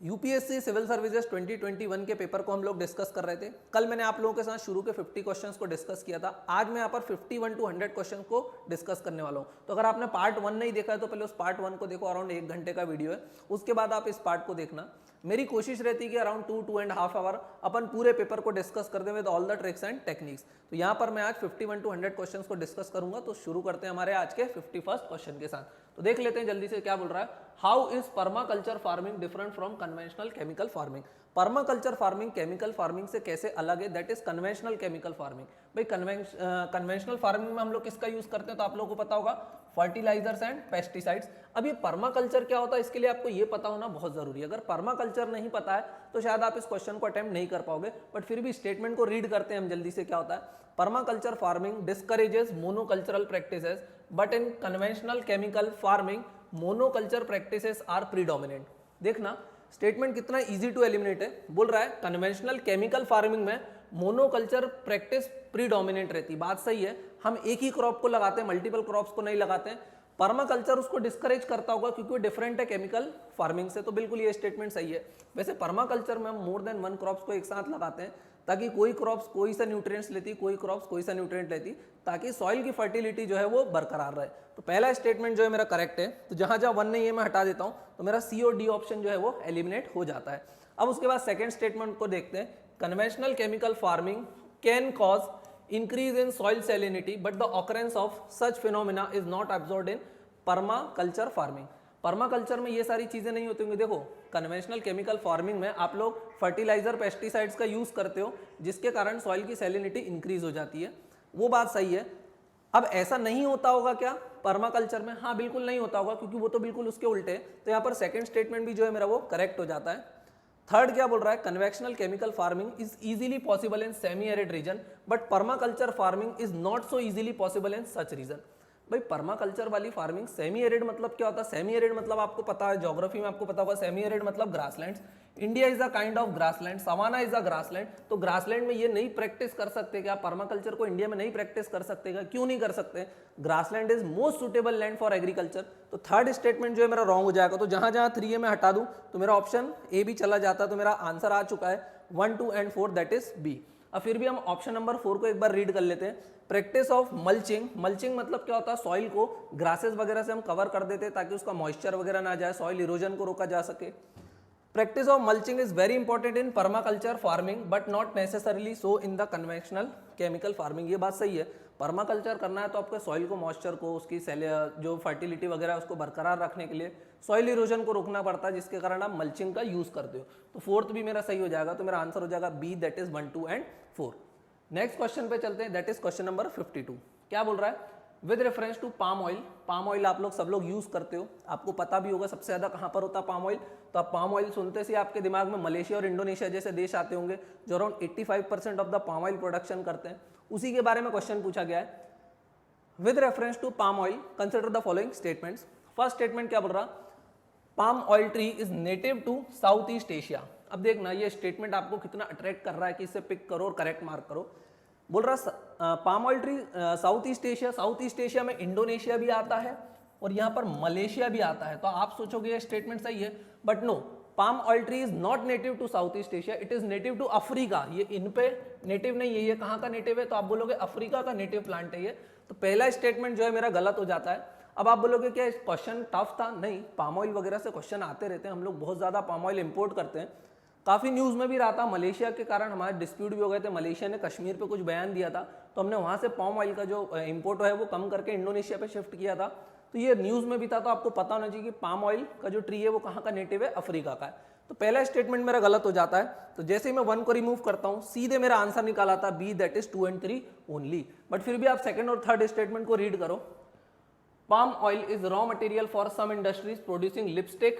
UPSC civil services 2021 के paper को हम लोग डिस्कस कर रहे थे। कल मैंने आप लोगों के साथ शुरू के 50 क्वेश्चंस को डिस्कस किया था। आज मैं यहाँ पर 51 to 100 क्वेश्चन को डिस्कस करने वाला हूँ। तो अगर आपने पार्ट 1 नहीं देखा है तो पहले उस पार्ट 1 को देखो, अराउंड 1 घंटे का वीडियो है, उसके बाद आप इस पार्ट को देखना। मेरी कोशिश रहती है कि अराउंड 2-2.5 आवर अपन पूरे पेपर को डिस्कस कर दें with all the tricks and techniques. तो यहाँ पर मैं आज 51 to 100 क्वेश्चन को डिस्कस करूंगा। तो शुरू करते हैं हमारे आज के 51st क्वेश्चन के साथ। तो देख लेते हैं जल्दी से क्या बोल रहा है। How is permaculture farming different from conventional chemical farming. Permaculture farming chemical farming से कैसे अलग है, that is conventional chemical farming. भाई कन्वेंशनल फार्मिंग में हम लोग किसका यूज करते हैं तो आप लोगों को पता होगा, फर्टिलाइजर्स एंड पेस्टिसाइड्स। अब ये पर्माकल्चर क्या होता है इसके लिए आपको ये पता होना बहुत जरूरी है। अगर पर्माकल्चर नहीं पता है तो शायद आप इस क्वेश्चन को अटेम्प्ट नहीं कर पाओगे, बट फिर भी स्टेटमेंट को रीड करते हैं हम जल्दी से। क्या होता है, permaculture farming discourages monocultural practices but in conventional chemical farming monoculture practices are predominant. देखना स्टेटमेंट कितना इजी टू एलिमिनेट है। बोल रहा है कन्वेंशनल केमिकल फार्मिंग में मोनोकल्चर प्रैक्टिस प्रीडोमिनेंट रहती। बात सही है, हम एक ही क्रॉप को लगाते हैं, मल्टीपल क्रॉप्स को नहीं लगाते हैं। पर्माकल्चर उसको डिस्करेज करता होगा क्योंकि वो डिफरेंट है केमिकल फार्मिंग से। तो बिल्कुल ये स्टेटमेंट सही है। वैसे पर्माकल्चर में हम मोर देन वन क्रॉप्स को एक साथ लगाते हैं ताकि कोई क्रॉप्स कोई सा न्यूट्रिएंट्स लेती, कोई क्रॉप्स कोई सा न्यूट्रिएंट लेती, ताकि सॉइल की फर्टिलिटी जो है वो बरकरार रहे। तो पहला स्टेटमेंट जो है मेरा करेक्ट है। तो जहां जहां वन नहीं है मैं हटा देता हूं, तो मेरा सी और डी ऑप्शन जो है वो एलिमिनेट हो जाता है। अब उसके बाद सेकेंड स्टेटमेंट को देखते हैं। Conventional chemical farming can cause increase in soil salinity but the occurrence of such phenomena is not observed in permaculture farming। Permaculture में ये सारी चीजें नहीं होती होंगी। देखो कन्वेंशनल केमिकल फार्मिंग में आप लोग फर्टिलाइजर पेस्टिसाइड्स का यूज करते हो जिसके कारण सॉइल की सैलिनिटी इंक्रीज हो जाती है, वो बात सही है। अब ऐसा नहीं होता होगा क्या पर्माकल्चर में? हाँ बिल्कुल नहीं होता होगा क्योंकि वो तो बिल्कुल उसके उल्टे है। तो यहाँ पर सेकेंड स्टेटमेंट भी जो है मेरा वो करेक्ट हो जाता है। थर्ड क्या बोल रहा है, conventional chemical farming is easily possible in semi arid region but permaculture farming is not so easily possible in such region. भाई पर्माकल्चर वाली फार्मिंग, सेमी एरिड मतलब क्या होता है? सेमी एरिड मतलब आपको पता है, ज्योग्राफी में आपको पता होगा, सेमी एरिड मतलब grasslands. India is a kind of grassland, savanna is a grassland. तो ग्रासलैंड में ये नहीं प्रैक्टिस कर सकते क्या? पर्माकल्चर को इंडिया में नहीं प्रैक्टिस कर सकते क्या? क्यों नहीं कर सकते? Grassland is most suitable land for agriculture. तो थर्ड स्टेटमेंट जो है मेरा रॉन्ग हो जाएगा। तो जहां जहां 3 है मैं हटा दूं तो मेरा ऑप्शन ए भी चला जाता है। तो मेरा आंसर आ चुका है 1, 2 एंड 4, दैट इज बी। अब फिर भी हम ऑप्शन नंबर 4 को एक बार रीड कर लेते हैं। Practice of mulching. मल्चिंग मतलब क्या होता है? सॉइल को ग्रासेस वगैरह से हम कवर कर देते हैं ताकि उसका मॉइस्चर वगैरह ना जाए, सॉइल इरोजन को रोका जा सके। Practice of mulching is very important in permaculture farming but not necessarily so in the conventional chemical farming. ये बात सही है, पर्माकल्चर करना है तो आपके सॉइल को, मॉइस्चर को, उसकी जो फर्टिलिटी वगैरह है उसको बरकरार रखने के लिए सॉइल इरोजन को रोकना पड़ता है, जिसके कारण आप मल्चिंग का यूज करते हो। तो फोर्थ भी मेरा सही हो जाएगा। तो मेरा आंसर हो जाएगा B, that is 1, 2 and 4। Next question पे चलते हैं, दैट इज क्वेश्चन नंबर 52। क्या बोल रहा है? With reference to palm oil. Palm oil आप लोग सब लोग यूज करते हो, आपको पता भी होगा सबसे ज्यादा कहां पर होता है पाम ऑयल। तो आप पाम ऑयल सुनते से आपके दिमाग में मलेशिया और इंडोनेशिया जैसे देश आते होंगे जो around 85% of the palm oil production करते हैं। उसी के बारे में क्वेश्चन पूछा गया है। With reference to palm oil consider the following statements. First statement क्या बोल रहा? Palm oil tree is native to South East Asia. अब देखना ये स्टेटमेंट आपको कितना अट्रैक्ट कर रहा है कि इसे पिक करो और करेक्ट मार्क करो। बोल रहा palm oil tree south East Asia. South East Asia में इंडोनेशिया भी आता है और यहाँ पर मलेशिया भी आता है। तो आप सोचोगे ये स्टेटमेंट सही है, but no, palm oil tree is not native to South East Asia, it is native to Africa. ये इन पे नेटिव नहीं है, ये कहाँ का नेटिव है? तो आप बोलोगे अफ्रीका का नेटिव प्लांट है ये। तो पहला स्टेटमेंट जो है मेरा गलत हो जाता है। अब आप बोलोगे क्या क्वेश्चन टफ था? नहीं, पाम ऑयल वगैरह से क्वेश्चन आते रहते हैं, हम लोग बहुत ज्यादा पाम ऑयल इंपोर्ट करते हैं। काफी न्यूज में भी रहा था, मलेशिया के कारण हमारे डिस्प्यूट भी हो गए थे। मलेशिया ने कश्मीर पे कुछ बयान दिया था तो हमने वहां से पाम ऑयल का जो इंपोर्ट है वो कम करके इंडोनेशिया पे शिफ्ट किया था। तो ये न्यूज में भी था। तो आपको पता होना चाहिए कि पाम ऑयल का जो ट्री है वो कहाँ का नेटिव है? अफ्रीका का है। तो पहला स्टेटमेंट मेरा गलत हो जाता है। तो जैसे ही मैं 1 को रिमूव करता हूँ सीधे मेरा आंसर निकाल आता B, that is 2 and 3 only. But फिर भी आप सेकंड और थर्ड स्टेटमेंट को रीड करो। Palm oil is raw material for some industries producing lipstick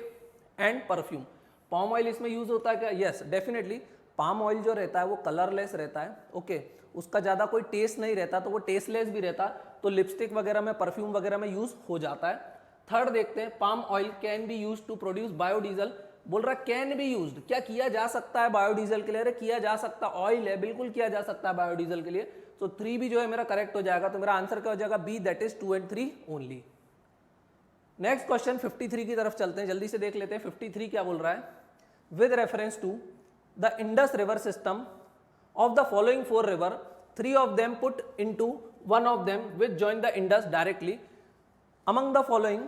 and perfume. Palm oil इसमें यूज होता है क्या? Yes definitely. पाम ऑयल जो रहता है वो कलरलेस रहता है, ओके, उसका ज्यादा कोई टेस्ट नहीं रहता, तो वो टेस्टलेस भी रहता है, तो लिपस्टिक वगैरह में, परफ्यूम वगैरह में यूज हो जाता है। थर्ड देखते हैं, palm oil can be use to produce biodiesel. बोल रहा कैन बी यूज्ड, क्या किया जा सकता है बायोडीजल के लिए? अरे किया जा सकता, ऑयल है, बिल्कुल किया जा सकता है बायोडीजल के लिए। तो 3 भी जो है मेरा करेक्ट हो जाएगा। तो मेरा आंसर क्या हो जाएगा? B, that is 2 and 3 only. Next question 53 की तरफ चलते हैं, जल्दी से देख लेते हैं 53 क्या बोल रहा है। with reference to the Indus river system of the following 4 river, 3 of them put into one of them which join the Indus directly. Among the following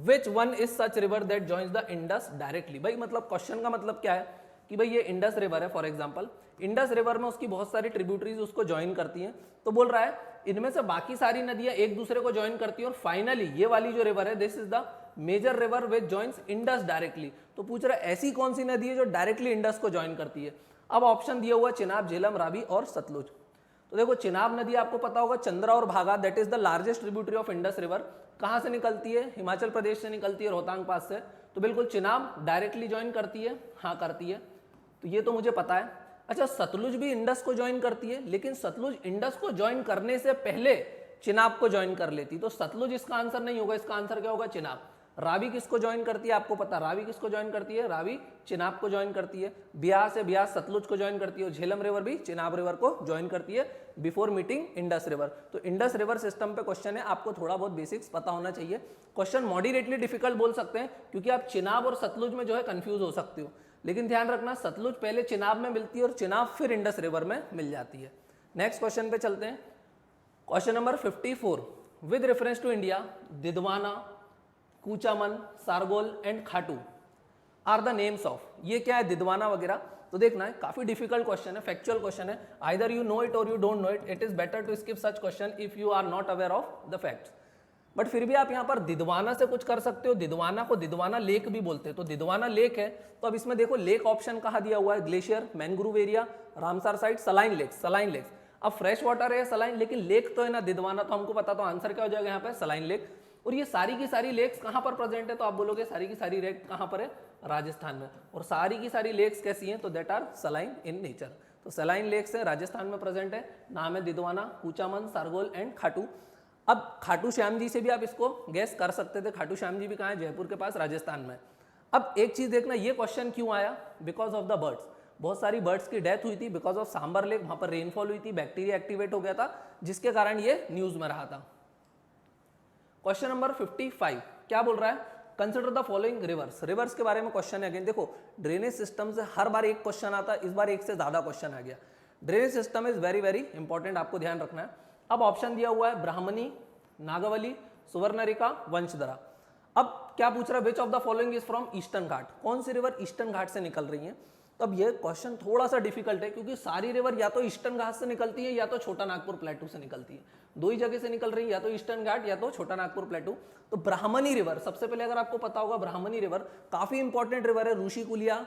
which one is such river that joins the Indus directly? भाई मतलब question का मतलब क्या है कि भाई ये Indus river है, फॉर एग्जांपल इंडस रिवर में उसकी बहुत सारी ट्रिब्यूटरीज उसको ज्वाइन करती हैं, तो बोल रहा है इनमें से बाकी सारी नदियां एक दूसरे को ज्वाइन करती हैं और फाइनली ये वाली जो रिवर है this is the major river which joins Indus directly. तो पूछ रहा है ऐसी कौन सी नदी है जो डायरेक्टली इंडस को ज्वाइन करती है। अब ऑप्शन दिया हुआ चिनाब, झेलम, रावी और सतलुज। तो देखो चिनाब नदी आपको पता होगा चंद्रा और भागा, that is the largest tributary of Indus river. कहां से निकलती है? हिमाचल प्रदेश से निकलती है, रोहतांग पास से। तो बिल्कुल चिनाब डायरेक्टली ज्वाइन करती है, हाँ करती है, तो ये तो मुझे पता है। अच्छा सतलुज भी इंडस को ज्वाइन करती है, लेकिन सतलुज इंडस को ज्वाइन करने से पहले चिनाब को ज्वाइन कर लेती, तो सतलुज इसका आंसर नहीं होगा, इसका आंसर क्या होगा? चिनाब। रावी किसको ज्वाइन करती है? आपको पता रावी किसको ज्वाइन करती है? रावी चिनाब को ज्वाइन करती है। ब्यास है, ब्यास सतलुज को ज्वाइन करती है, और झेलम रिवर भी चिनाब रिवर को ज्वाइन करती है बिफोर मीटिंग इंडस रिवर। तो इंडस रिवर सिस्टम पे क्वेश्चन है, आपको थोड़ा बहुत बेसिक्स पता होना चाहिए। क्वेश्चन मॉडरेटली डिफिकल्ट बोल सकते हैं क्योंकि आप चिनाब और सतलुज में जो है कंफ्यूज हो सकते हो, लेकिन ध्यान रखना सतलुज पहले चिनाब में मिलती है और चिनाब फिर इंडस रिवर में मिल जाती है। नेक्स्ट क्वेश्चन पे चलते हैं। Question number 54, with reference to India Didwana, Kuchaman, Sargol and Khatu are the names of. ये क्या है दिदवाना वगैरह? तो देखना है काफी डिफिकल्ट क्वेश्चन है, फैक्चुअल क्वेश्चन है, either you know it or you don't know it. It is better to skip such question if you are not aware of the facts. But फिर भी आप यहाँ पर दिदवाना से कुछ कर सकते हो। दिदवाना को दिदवाना लेक भी बोलते हैं, तो दिदवाना लेक है। तो अब इसमें देखो लेक ऑप्शन कहाँ दिया हुआ है? Glacier, mangrove area, Ramsar site, saline lakes. Saline lakes अब फ्रेश वाटर है सलाइन, लेकिन लेक तो है ना दिदवाना, तो हमको पता, तो आंसर क्या हो जाएगा यहाँ पे? Saline lake. और ये सारी की सारी लेक्स कहाँ पर प्रेजेंट है? तो आप बोलोगे सारी की सारी लेक कहाँ पर है? राजस्थान में। और सारी की सारी लेक्स कैसी हैं? तो that are saline in nature. तो सलाइन लेक्स है, राजस्थान में प्रेजेंट है, नाम है दिदवाना, कूचामन, सारगोल एंड खाटू। अब खाटू श्याम जी से भी आप इसको गैस कर सकते थे, खाटू श्याम जी भी कहाँ है? जयपुर के पास, राजस्थान में। अब एक चीज देखना, ये क्वेश्चन क्यों आया? Because of the birds. बहुत सारी बर्ड्स की डेथ हुई थी बिकॉज ऑफ सांबर लेक, वहां पर रेनफॉल हुई थी, बैक्टीरिया एक्टिवेट हो गया था, जिसके कारण ये न्यूज में रहा था। क्वेश्चन नंबर 55 क्या बोल रहा है? Consider the following rivers. Reverse के बारे में क्वेश्चन है। अगेन देखो ड्रेनेज सिस्टम से हर बार एक क्वेश्चन आता है, इस बार एक से ज्यादा क्वेश्चन आ गया। Drainage system is very very important, आपको ध्यान रखना है। अब ऑप्शन दिया हुआ है ब्राह्मणी, नागावली, सुवर्णरेखा, वंशधरा। अब क्या पूछ रहा है? Which of the following is from eastern Ghat. कौन सी रिवर ईस्टर्न घाट से निकल रही है? तो अब ये क्वेश्चन थोड़ा सा डिफिकल्ट है क्योंकि सारी रिवर या तो ईस्टर्न घाट से निकलती है या तो छोटा नागपुर प्लेटू से निकलती है। दो ही जगह से निकल रही है, या तो ईस्टर्न घाट या तो छोटा नागपुर प्लेटू। तो ब्राह्मणी रिवर सबसे पहले, अगर आपको पता होगा ब्राह्मणी रिवर काफी इंपॉर्टेंट रिवर है, ऋषिकुलिया,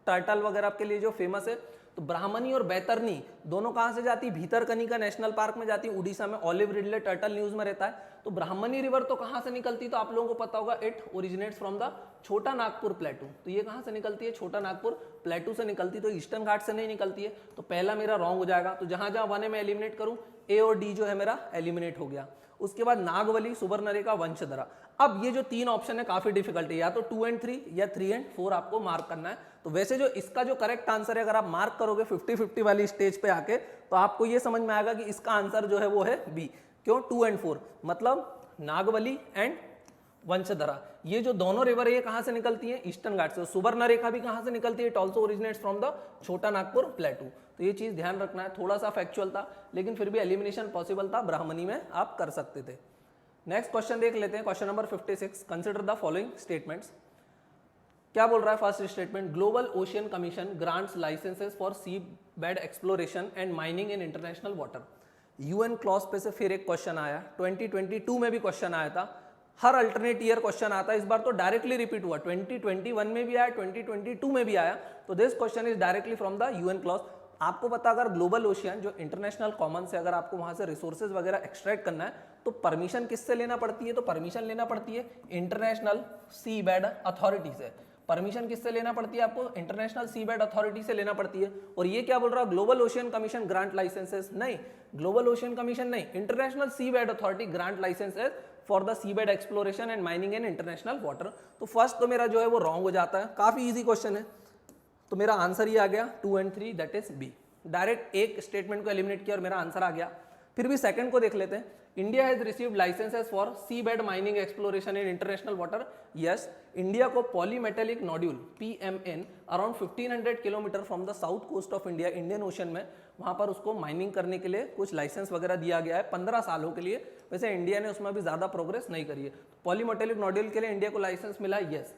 टर्टल वगैरह के लिए जो फेमस है। तो ब्राह्मणी और बैतरनी दोनों कहां से जाती है? भीतरकनिका नेशनल पार्क में जाती है, उड़ीसा में। ऑलिव रिडले टर्टल न्यूज में रहता है। तो ब्राह्मणी रिवर तो कहां से निकलती है? तो आप लोगों को पता होगा इट ओरिजिनेट्स फ्रॉम द छोटा नागपुर प्लेटू। तो ये कहां से निकलती है? छोटा नागपुर प्लेटू से निकलती है, तो ईस्टर्न घाट से नहीं निकलती है। तो पहला मेरा रॉन्ग हो जाएगा। तो जहां जहां 1 है मैं एलिमिनेट करूं, ए और डी जो है मेरा एलिमिनेट हो गया। उसके बाद नागवली, सुवर्णरेखा, वंशधरा। अब ये जो 3 ऑप्शन है काफी डिफिकल्ट है, या तो 2 and 3 या 3 and 4 आपको मार्क करना है। तो वैसे जो इसका जो करेक्ट आंसर है, अगर आप मार्क करोगे 50-50 वाली स्टेज पे आके, तो आपको ये समझ में आएगा कि इसका आंसर जो है वो है बी। क्यों? 2 and 4 मतलब नागवली एंड वंशधरा, ये जो दोनों रिवर है ये कहां से निकलती है? ईस्टर्न घाट से। सुवर्णरेखा भी कहां से निकलती है? It also originates from the छोटा नागपुर प्लेटू। तो ये चीज ध्यान रखना है, थोड़ा सा फैक्चुअल था लेकिन फिर भी एलिमिनेशन पॉसिबल था, ब्राह्मणी में आप कर सकते थे। नेक्स्ट क्वेश्चन देख लेते हैं, question number 56, consider the following statements. क्या बोल रहा है? First statement, global ocean commission grants licenses for sea bed exploration and mining in international water. UN clause पे से फिर एक क्वेश्चन आया, 2022 में भी क्वेश्चन आया था, हर अल्टरनेट ईयर क्वेश्चन आता है, इस बार तो डायरेक्टली रिपीट हुआ, 2021 में भी आया, 2022 में भी आया। तो this question is directly from the UN clause. आपको पता, अगर ग्लोबल ओशियन जो इंटरनेशनल कॉमन से अगर आपको वहां से रिसोर्सेज वगैरह एक्सट्रैक्ट करना है तो परमिशन किससे लेना पड़ती है? तो परमिशन लेना पड़ती है इंटरनेशनल सी बेड अथॉरिटी से। परमिशन किससे लेना पड़ती है? आपको इंटरनेशनल सी बेड अथॉरिटी से लेना पड़ती है। और ये क्या बोल रहा है? Global ocean commission grant licenses नहीं, ग्लोबल ओशियन कमीशन नहीं, international sea bed authority grant licenses for the sea bed exploration and mining in international water. तो फर्स्ट तो मेरा जो है वो रॉन्ग हो जाता है, काफी इजी क्वेश्चन है। तो मेरा आंसर ही आ गया 2 and 3, that is B. Direct एक स्टेटमेंट को एलिमिनेट किया और मेरा आंसर आ गया। फिर भी सेकंड को देख लेते हैं, India has received licences for sea bed mining exploration in international water. Yes, India को polymetallic nodule PMN around 1500 kilometre from the south coast of India, Indian ocean में, वहां पर उसको माइनिंग करने के लिए कुछ लाइसेंस वगैरह दिया गया है 15 सालों के लिए। वैसे इंडिया ने उसमें भी ज्यादा प्रोग्रेस नहीं करी है। पॉलीमेटेलिक नोड्यूल के लिए इंडिया को लाइसेंस मिला, यस।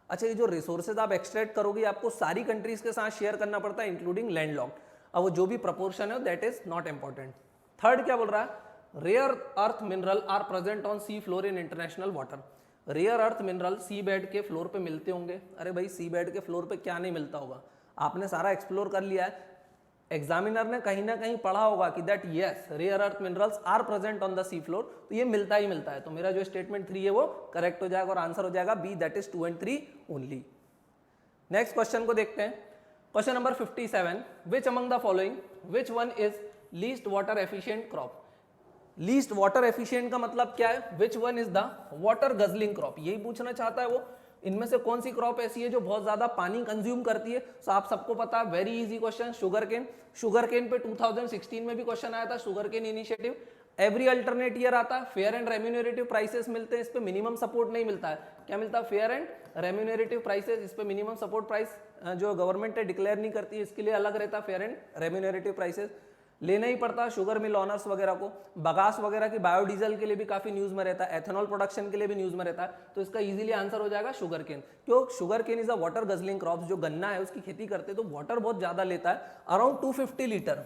अच्छा, ये जो रिसोर्सेज आप एक्सट्रैक्ट करोगे आपको सारी कंट्रीज के साथ शेयर करना पड़ता है इंक्लूडिंग लैंडलॉक्ड। अब वो जो भी प्रपोर्शन है that is not important. Third क्या बोल रहा है, rare earth mineral are present on sea floor in international water. Rare earth mineral sea bed के फ्लोर पे मिलते होंगे। अरे भाई, सी बेड के फ्लोर पे क्या नहीं मिलता होगा, आपने सारा एक्सप्लोर कर लिया है। एग्जामिनर ने कहीं ना कहीं पढ़ा होगा कि that yes rare earth minerals are present on the sea floor, तो ये मिलता ही मिलता है। तो मेरा जो स्टेटमेंट 3 है वो करेक्ट हो जाएगा और आंसर हो जाएगा B, that is 2 and 3 only. Next question को देखते हैं। Question number 57, which among the following which one is least water efficient crop. Least water efficient का मतलब क्या है, which one is the water guzzling crop, यही पूछना चाहता है वो। इनमें से कौन सी क्रॉप ऐसी है जो बहुत ज्यादा पानी कंज्यूम करती है। सो आप सबको पता है, very easy question, sugar cane. Sugar cane पे 2016 में भी क्वेश्चन आया था, sugar cane initiative. Every alternate year आता है, फेयर एंड रेम्यूनरेटिव प्राइसेस मिलते हैं, इस पे मिनिमम सपोर्ट नहीं मिलता है। क्या मिलता है, फेयर एंड रेम्यूनरेटिव प्राइसेस, इस पे मिनिमम सपोर्ट प्राइस जो गवर्नमेंट है डिक्लेयर नहीं करती है, इसके लिए अलग रहता है फेयर एंड रेम्यूनरेटिव प्राइसेस। लेना ही पड़ता शुगर मिल ऑनर्स वगैरह को। बगास वगैरह की बायोडीजल के लिए भी काफी न्यूज में रहता है, एथेनॉल प्रोडक्शन के लिए भी न्यूज में रहता है। तो इसका इजीली आंसर हो जाएगा शुगर केन। क्यों, sugar cane is a water guzzling crop. जो गन्ना है उसकी खेती करते हैं तो वाटर बहुत ज्यादा लेता है, around 250 litre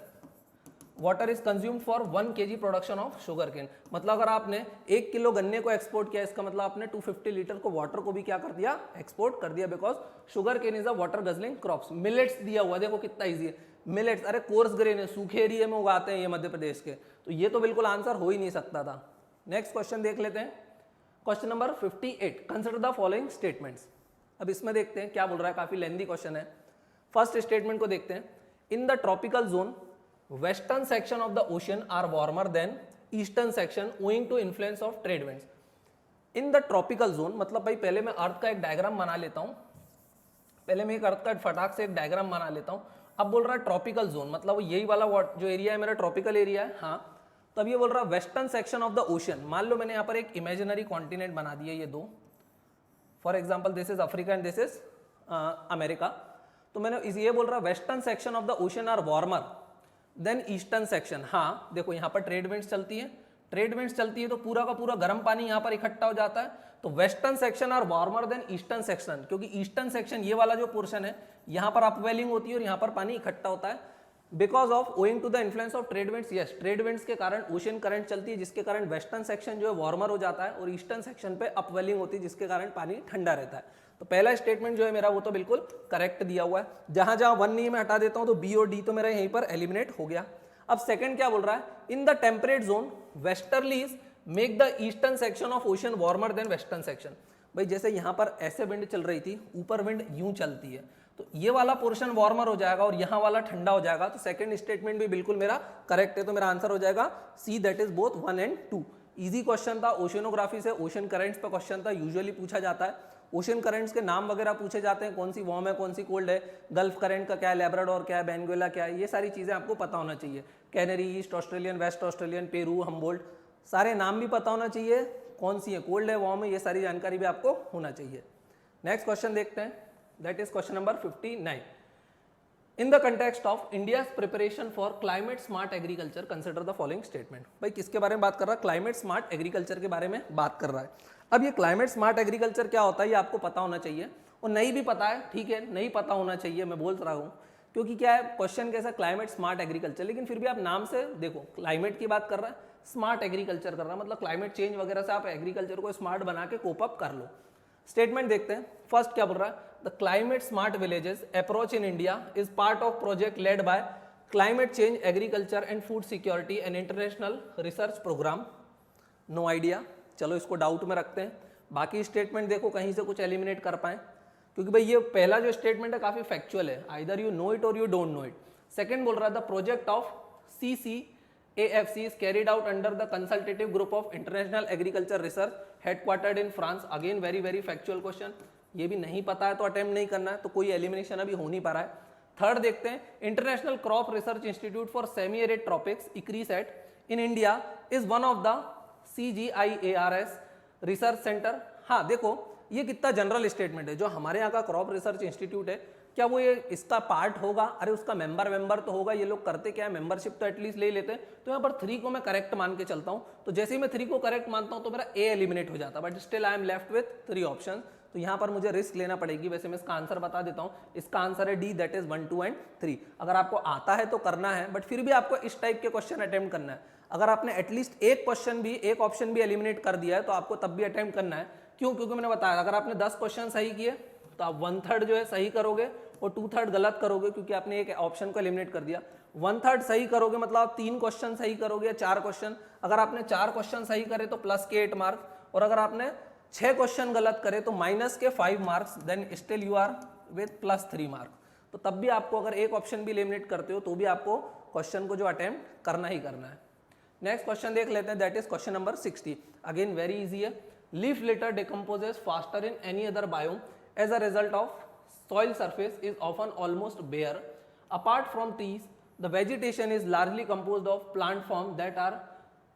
water is consume for 1 kg production of sugar cane. मतलब अगर आपने 1 किलो गन्ने को एक्सपोर्ट किया, इसका मतलब आपने 250 लीटर को वाटर को भी क्या कर दिया, एक्सपोर्ट कर दिया, because sugar cane is a water guzzling crops. Millets दिया हुआ, देखो कितना इजी है। मिलेट्स, अरे कोर्स ग्रेन है, सूखे एरिया में उगाते हैं ये मध्य प्रदेश के, तो ये तो बिल्कुल आंसर हो ही नहीं सकता था। नेक्स्ट क्वेश्चन देख लेते हैं। Question number 58, consider the following statements. अब इसमें देखते हैं क्या बोल रहा है, काफी लेंथी क्वेश्चन है। फर्स्ट स्टेटमेंट को देखते हैं, in the tropical zone western section of the ocean are warmer than eastern section owing to influence of trade winds. In the tropical zone मतलब भाई पहले मैं अर्थ का एक डायग्राम बना लेता हूं, पहले मैं एक अर्थ का फटाक से एक डायग्राम बना लेता हूं। अब बोल रहा है ट्रॉपिकल जोन, मतलब यही वाला जो एरिया है मेरा ट्रॉपिकल एरिया है। हाँ, तब ये बोल रहा है western section of the ocean. मान लो मैंने यहाँ पर एक इमेजिनरी कॉन्टिनेंट बना दिया, ये दो, for example this is Africa and this is America. तो मैंने ये बोल रहा है western section of the ocean are warmer than eastern section. हाँ देखो, यहाँ पर ट्रेड विंड्स चलती है, ट्रेड विंड्स चलती है तो पूरा का पूरा गर्म पानी यहाँ पर इकट्ठा हो जाता है। तो western section are warmer than eastern section, क्योंकि ईस्टर्न सेक्शन ये वाला जो पोर्शन है यहाँ पर अपवेलिंग होती है और यहाँ पर पानी इकट्ठा होता है, because of owing to the influence of trade winds. Yes, trade winds के कारण ओशन करंट चलती है, जिसके कारण वेस्टर्न सेक्शन जो है वार्मर हो जाता है और ईस्टर्न सेक्शन पे अपवेलिंग होती है, जिसके कारण पानी ठंडा रहता है। तो पहला स्टेटमेंट जो है मेरा वो तो बिल्कुल करेक्ट दिया हुआ है। जहां जहां 1 नहीं मैं हटा देता हूं तो बी और डी तो मेरा यहीं पर एलिमिनेट हो गया। अब सेकंड क्या बोल रहा है, in the temperate zone westerlies make the eastern section of ocean warmer than western section. भाई जैसे यहाँ पर ऐसे विंड चल रही थी, ऊपर विंड यूं चलती है, तो ये वाला पोर्शन वार्मर हो जाएगा और यहाँ वाला ठंडा हो जाएगा। तो सेकंड स्टेटमेंट भी बिल्कुल मेरा करेक्ट है, तो मेरा आंसर हो जाएगा C, that is both 1 and 2। Easy question था, ओशनोग्राफी से ओशन करंट्स पे क्वेश्चन था, यूजुअली पूछा जाता है। ओशन करंट्स के नाम वगैरह पूछे जाते हैं, कौन सी वार्म है कौन सी कोल्ड है, गल्फ करंट का क्या है, लैब्राडोर क्या है, बेंगुएला क्या है, ये सारी चीजें आपको पता होना चाहिए। Canary, east Australian, waste Australian, Peru, Humboldt, सारे नाम भी पता होना चाहिए, कौन सी है, कोल्ड है, वार्म है, ये सारी जानकारी भी आपको होना चाहिए। नेक्स्ट क्वेश्चन देखते हैं, that is question number 59। In the context of India preparation for climate smart agriculture consider the following statement. भाई किसके बारे में बात कर रहा है, क्लाइमेट स्मार्ट एग्रीकल्चर के बारे में बात कर रहा है। अब ये क्लाइमेट स्मार्ट एग्रीकल्चर क्या होता है ये आपको पता होना चाहिए, और नहीं भी पता है ठीक है, नहीं पता होना चाहिए, मैं बोल रहा हूँ, क्योंकि क्या है क्वेश्चन कैसा, क्लाइमेट स्मार्ट एग्रीकल्चर, लेकिन फिर भी आप नाम से देखो क्लाइमेट की बात कर रहा है, स्मार्ट एग्रीकल्चर कर रहा है, मतलब क्लाइमेट चेंज वगैरह से आप एग्रीकल्चर को स्मार्ट बना के कोप अप कर लो। स्टेटमेंट देखते हैं, फर्स्ट क्या बोल रहा है, the climate smart villages approach in India is part of project led by climate change agriculture and food security and international research program. No idea, चलो इसको डाउट में रखते हैं। बाकी स्टेटमेंट देखो कहीं से कुछ एलिमिनेट कर पाए, क्योंकि भाई ये पहला जो स्टेटमेंट है काफी फैक्चुअल है, either you know it or you don't know it. Second बोल रहा है the project of CCAFC is carried out under the consultative group of international agriculture research headquartered in France। Again very factual question, ये भी नहीं पता है तो attempt नहीं करना है, तो कोई एलिमिनेशन अभी हो नहीं पा रहा है। थर्ड देखते हैं, international crop research institute for semi arid tropics ICRISAT in India is one of the CGIARS research centre. हाँ देखो ये कितना जनरल स्टेटमेंट है, जो हमारे यहाँ का क्रॉप रिसर्च इंस्टीट्यूट है क्या वो ये इसका पार्ट होगा? अरे उसका मेंबर तो होगा। ये लोग करते क्या है, मेंबरशिप तो एटलीस्ट ले लेते हैं। तो यहाँ पर 3 को मैं करेक्ट मान के चलता हूँ, तो जैसे ही मैं 3 को करेक्ट मानता हूँ तो मेरा ए एलिमिनेट हो जाता है, but still I am left with 3 option. तो यहाँ पर मुझे रिस्क लेना पड़ेगी। वैसे मैं इसका आंसर बता देता हूँ, इसका आंसर है डी, दैट इज 1, 2 एंड 3। अगर आपको आता है तो करना है, बट फिर भी आपको इस टाइप के क्वेश्चन अटेम्प्ट करना है। अगर आपने एटलीस्ट एक क्वेश्चन भी, एक ऑप्शन भी एलिमिनेट कर दिया है तो आपको तब भी अटेम्प्ट करना है। क्यों? क्योंकि मैंने बताया अगर आपने 10 क्वेश्चन सही किए तो आप 1/3 जो है सही करोगे और 2/3 गलत करोगे, क्योंकि आपने एक ऑप्शन को एलिमिनेट कर दिया। 1/3 सही करोगे मतलब आप 3 क्वेश्चन सही करोगे या 4 क्वेश्चन। अगर आपने 4 क्वेश्चन सही करे तो प्लस के 8 मार्क्स, और अगर आपने 6 क्वेश्चन गलत करे तो माइनस के 5 marks, then still you are with plus 3 marks. तो तब भी आपको अगर एक ऑप्शन भी एलिमिनेट करते हो तो भी आपको क्वेश्चन को जो अटेम्प्ट करना ही करना है। नेक्स्ट क्वेश्चन देख लेते हैं, that is question number 60। Again very easy है। Leaf litter decomposes faster in any other biome as a result of soil surface is often almost bare. Apart from trees, the vegetation is largely composed of plant forms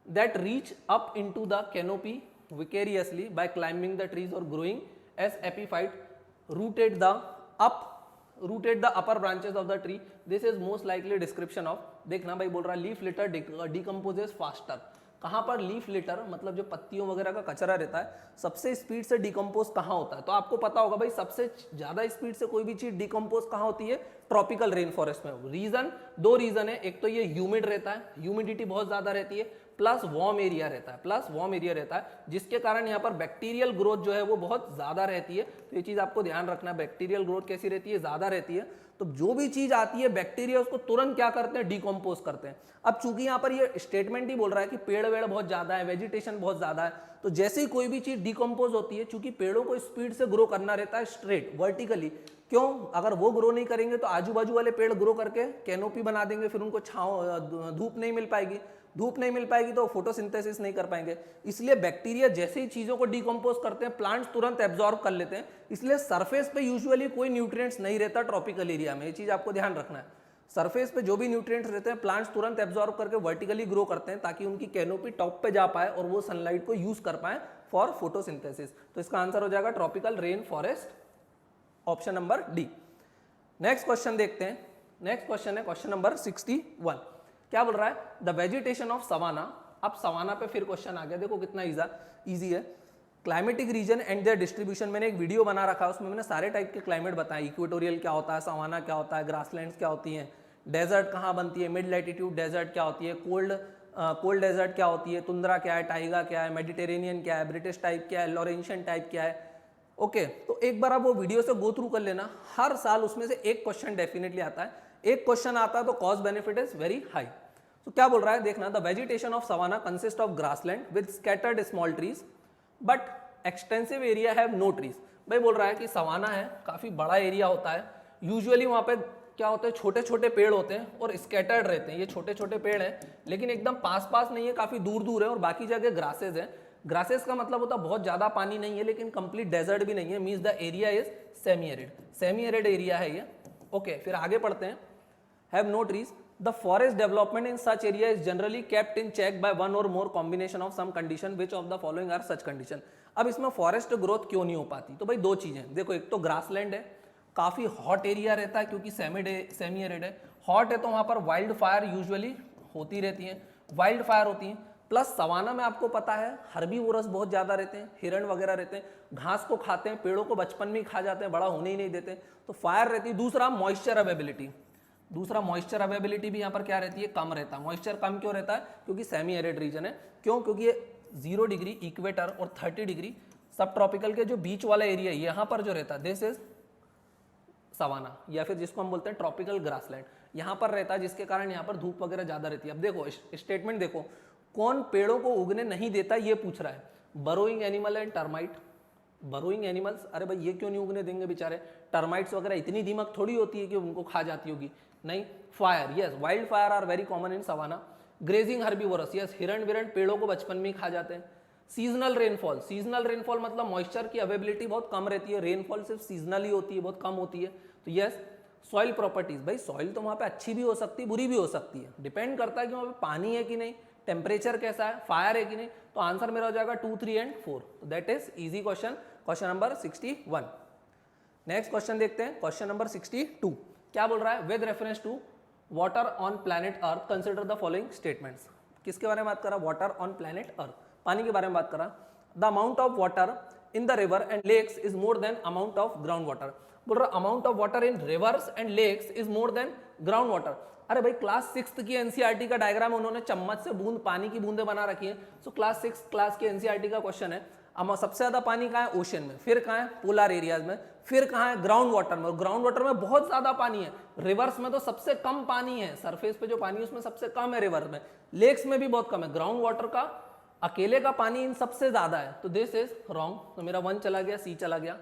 that reach up into the canopy vicariously by climbing the trees or growing as epiphyte rooted the upper branches of the tree. This is most likely description of, देखना भाई बोल रहा है leaf litter decomposes faster. कहाँ पर leaf litre मतलब जो पत्तियों वगैरह का कचरा रहता है सबसे स्पीड से डिकम्पोज कहाँ होता है? तो आपको पता होगा भाई सबसे ज्यादा स्पीड से कोई भी चीज डिकम्पोज कहाँ होती है? ट्रॉपिकल रेन फॉरेस्ट में। रीजन, 2 रीजन है, एक तो ये ह्यूमिड रहता है, ह्यूमिडिटी बहुत ज्यादा रहती है, प्लस वार्म एरिया रहता है, जिसके कारण यहाँ पर बैक्टीरियल ग्रोथ जो है वो बहुत ज्यादा रहती है। तो ये चीज आपको ध्यान रखना है, बैक्टीरियल ग्रोथ कैसी रहती है? ज्यादा रहती है। तो जो भी चीज आती है बैक्टीरिया उसको तुरंत क्या करते हैं? डिकम्पोज करते हैं। अब चूंकि यहाँ पर ये स्टेटमेंट ही बोल रहा है कि पेड़ वेड़ बहुत ज्यादा है, वेजिटेशन बहुत ज्यादा है, तो जैसे ही कोई भी चीज डिकम्पोज होती है, चूंकि पेड़ों को स्पीड से ग्रो करना रहता है स्ट्रेट वर्टिकली। क्यों? अगर वो ग्रो नहीं करेंगे तो आजू बाजू वाले पेड़ ग्रो करके कैनोपी बना देंगे, फिर उनको छांव, धूप नहीं मिल पाएगी तो फोटोसिंथेसिस नहीं कर पाएंगे। इसलिए बैक्टीरिया जैसे ही चीजों को डिकम्पोज करते हैं प्लांट्स तुरंत एब्जॉर्ब कर लेते हैं। इसलिए सरफेस पे यूजुअली कोई न्यूट्रिएंट्स नहीं रहता ट्रॉपिकल एरिया में, ये चीज आपको ध्यान रखना है। सरफेस पे जो भी न्यूट्रिएंट्स रहते हैं प्लांट्स तुरंत एब्जॉर्ब करके वर्टिकली ग्रो करते हैं, ताकि उनकी कैनोपी टॉप पे जा पाए और वो सनलाइट को यूज कर पाए फॉर फोटोसिंथेसिस। तो इसका आंसर हो जाएगा tropical rain forest, option number D. Next question देखते हैं। नेक्स्ट क्वेश्चन है क्वेश्चन नंबर 61। क्या बोल रहा है? The vegetation of savanna. अब सवाना पे फिर क्वेश्चन आ गया, देखो कितना इजी है। Climatic region and their distribution, मैंने एक वीडियो बना रखा है, उसमें मैंने सारे टाइप के क्लाइमेट बताए। इक्वेटोरियल क्या होता है, सवाना क्या होता है, ग्रासलैंड्स क्या होती हैं, डेजर्ट कहाँ बनती है, मिड लैटिट्यूड डेजर्ट क्या होती है, कोल्ड डेजर्ट क्या होती है, तुंद्रा क्या है, टाइगा क्या है, मेडिटेरेनियन क्या है, ब्रिटिश टाइप क्या है, लॉरेंशियन टाइप क्या है। ओके तो एक बार आप वो वीडियो से गो थ्रू कर लेना। हर साल उसमें से एक क्वेश्चन डेफिनेटली आता है, एक क्वेश्चन आता है तो cost benefit is very high. तो क्या बोल रहा है देखना, the vegetation of savanna consist of grassland with scattered small trees but extensive area have no trees. भाई बोल रहा है कि सवाना है, काफी बड़ा एरिया होता है, यूजुअली वहां पे क्या होता है, छोटे छोटे पेड़ होते हैं और स्कैटर्ड रहते हैं। ये छोटे छोटे पेड़ हैं लेकिन एकदम पास पास नहीं है, काफी दूर दूर है, और बाकी जगह ग्रासेज है। ग्रासेस का मतलब होता है बहुत ज्यादा पानी नहीं है लेकिन कंप्लीट डेजर्ट भी नहीं है, means the area is semi arid, semi arid area है ये। ओके फिर आगे पढ़ते हैं। Have no trees, the forest development in such area is generally kept in check by one or more combination of some condition, which of the following are such condition. अब इसमें forest growth क्यों नहीं हो पाती? तो भाई 2 चीजें, देखो एक तो ग्रासलैंड है, काफी हॉट एरिया रहता है क्योंकि सेमी एरिड है, हॉट है तो वहां पर वाइल्ड फायर यूजुअली होती रहती है, वाइल्ड फायर होती है। प्लस सवाना में आपको पता है हर्बीवोरस बहुत ज्यादा रहते हैं, हिरण वगैरह रहते हैं, घास को खाते हैं, पेड़ों को बचपन में ही खा जाते हैं, बड़ा होने ही नहीं देते, तो फायर रहती है। दूसरा मॉइस्चर अवेबिलिटी भी यहाँ पर क्या रहती है, कम रहता है। मॉइस्चर कम क्यों रहता है? क्योंकि सेमी एरिड रीजन है। क्यों? क्योंकि ये 0 डिग्री इक्वेटर और 30 डिग्री सब ट्रॉपिकल के जो बीच वाला एरिया है यहाँ पर जो रहता है दिस इज सवाना, या फिर जिसको हम बोलते हैं ट्रॉपिकल ग्रासलैंड, यहाँ पर रहता है, जिसके कारण यहाँ पर धूप वगैरह ज्यादा रहती है। अब देखो स्टेटमेंट देखो, कौन पेड़ों को उगने नहीं देता ये पूछ रहा है, burrowing animal and termite. Burrowing animals, अरे भाई ये क्यों नहीं उगने देंगे बेचारे, टर्माइट्स वगैरह इतनी दिमाग थोड़ी होती है कि उनको खा जाती होगी, नहीं। Fire, yes wild fire are very common in savanna. Grazing herbivores, yes हिरण विरण पेड़ों को बचपन में ही खा जाते हैं। सीजनल रेनफॉल, सीजनल रेनफॉल मतलब मॉइस्चर की अवेबिलिटी बहुत कम रहती है, रेनफॉल सिर्फ सीजनली होती है, बहुत कम होती है। तो यस सॉइल प्रॉपर्टीज, भाई सॉइल तो वहाँ पे अच्छी भी हो सकती है बुरी भी हो सकती है, डिपेंड करता है कि वहाँ पे पानी है कि नहीं, टेम्परेचर कैसा है, फायर है कि नहीं, तो आंसर मेरा हो जाएगा 2, 3 एंड 4। तो that is easy question, question number 61। Next question देखते हैं, क्वेश्चन नंबर 62। क्या बोल रहा है, with reference to water on planet Earth consider the following statements. किसके बारे में बात करा, वाटर ऑन प्लैनेट अर्थ, पानी के बारे में बात करा। The amount of water in the river and lakes is more than amount of ground water. बोल रहा amount of water in rivers and lakes is more than ground water. अरे भाई क्लास 6 की एनसीईआरटी का डायग्राम उन्होंने चम्मच से बूंद पानी की बूंदे बना रखी है। सो क्लास 6 क्लास की एनसीईआरटी का क्वेश्चन है, सबसे ज्यादा पानी कहाँ है, ओशन में, फिर कहाँ है, पोलर एरियाज में, फिर कहाँ है, ग्राउंड वाटर में। और ग्राउंड वाटर में बहुत ज्यादा पानी है, रिवर्स में तो सबसे कम पानी है, सरफेस पे जो पानी है उसमें सबसे कम है रिवर में, लेक्स में भी बहुत कम है। ग्राउंड वाटर का अकेले का पानी इन सबसे ज्यादा है, तो दिस इज रॉन्ग। तो मेरा 1 चला गया, सी चला गया।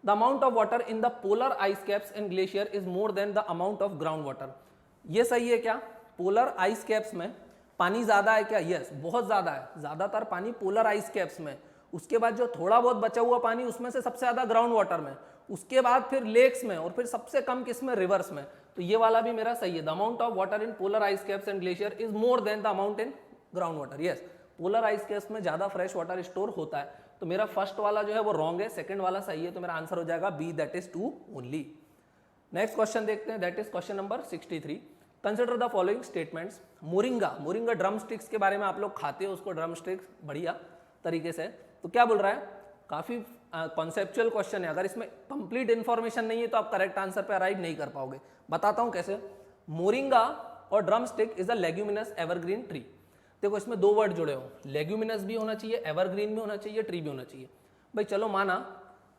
The amount of water in the polar ice caps and glacier is more then the amount of ground water. ये सही है क्या, पोलर आइस कैप्स में पानी ज्यादा है क्या, यस बहुत ज्यादा है, ज्यादातर पानी पोलर आइस कैप्स में। उसके बाद जो थोड़ा बहुत बचा हुआ पानी उसमें से सबसे ज्यादा ग्राउंड वाटर में, उसके बाद फिर लेक्स में, और फिर सबसे कम किसमें, रिवर्स में। तो ये वाला भी मेरा सही है। The amount of water in polar ice caps and glacier is more then the amount in ground water. Yes, polar ice caps में ज्यादा फ्रेश वाटर स्टोर होता है। तो मेरा फर्स्ट वाला जो है वो रॉन्ग है, सेकंड वाला सही है। तो मेरा आंसर हो जाएगा B, that is 2 only. Next question देखते हैं, that is question number 63। Consider the following statements. Moringa, moringa drum sticks के बारे में आप लोग खाते हो उसको, ड्रम स्टिक्स बढ़िया तरीके से। तो क्या बोल रहा है, काफी कॉन्सेप्चुअल क्वेश्चन है, अगर इसमें कंप्लीट इंफॉर्मेशन नहीं है तो आप करेक्ट आंसर पे अराइव नहीं कर पाओगे। बताता हूं कैसे। मोरिंगा और drum stick is a leguminous evergreen tree. देखो इसमें 2 वर्ड जुड़े हो, लेग्यूमिनस भी होना चाहिए, एवरग्रीन भी होना चाहिए, ट्री भी होना चाहिए। भाई चलो माना,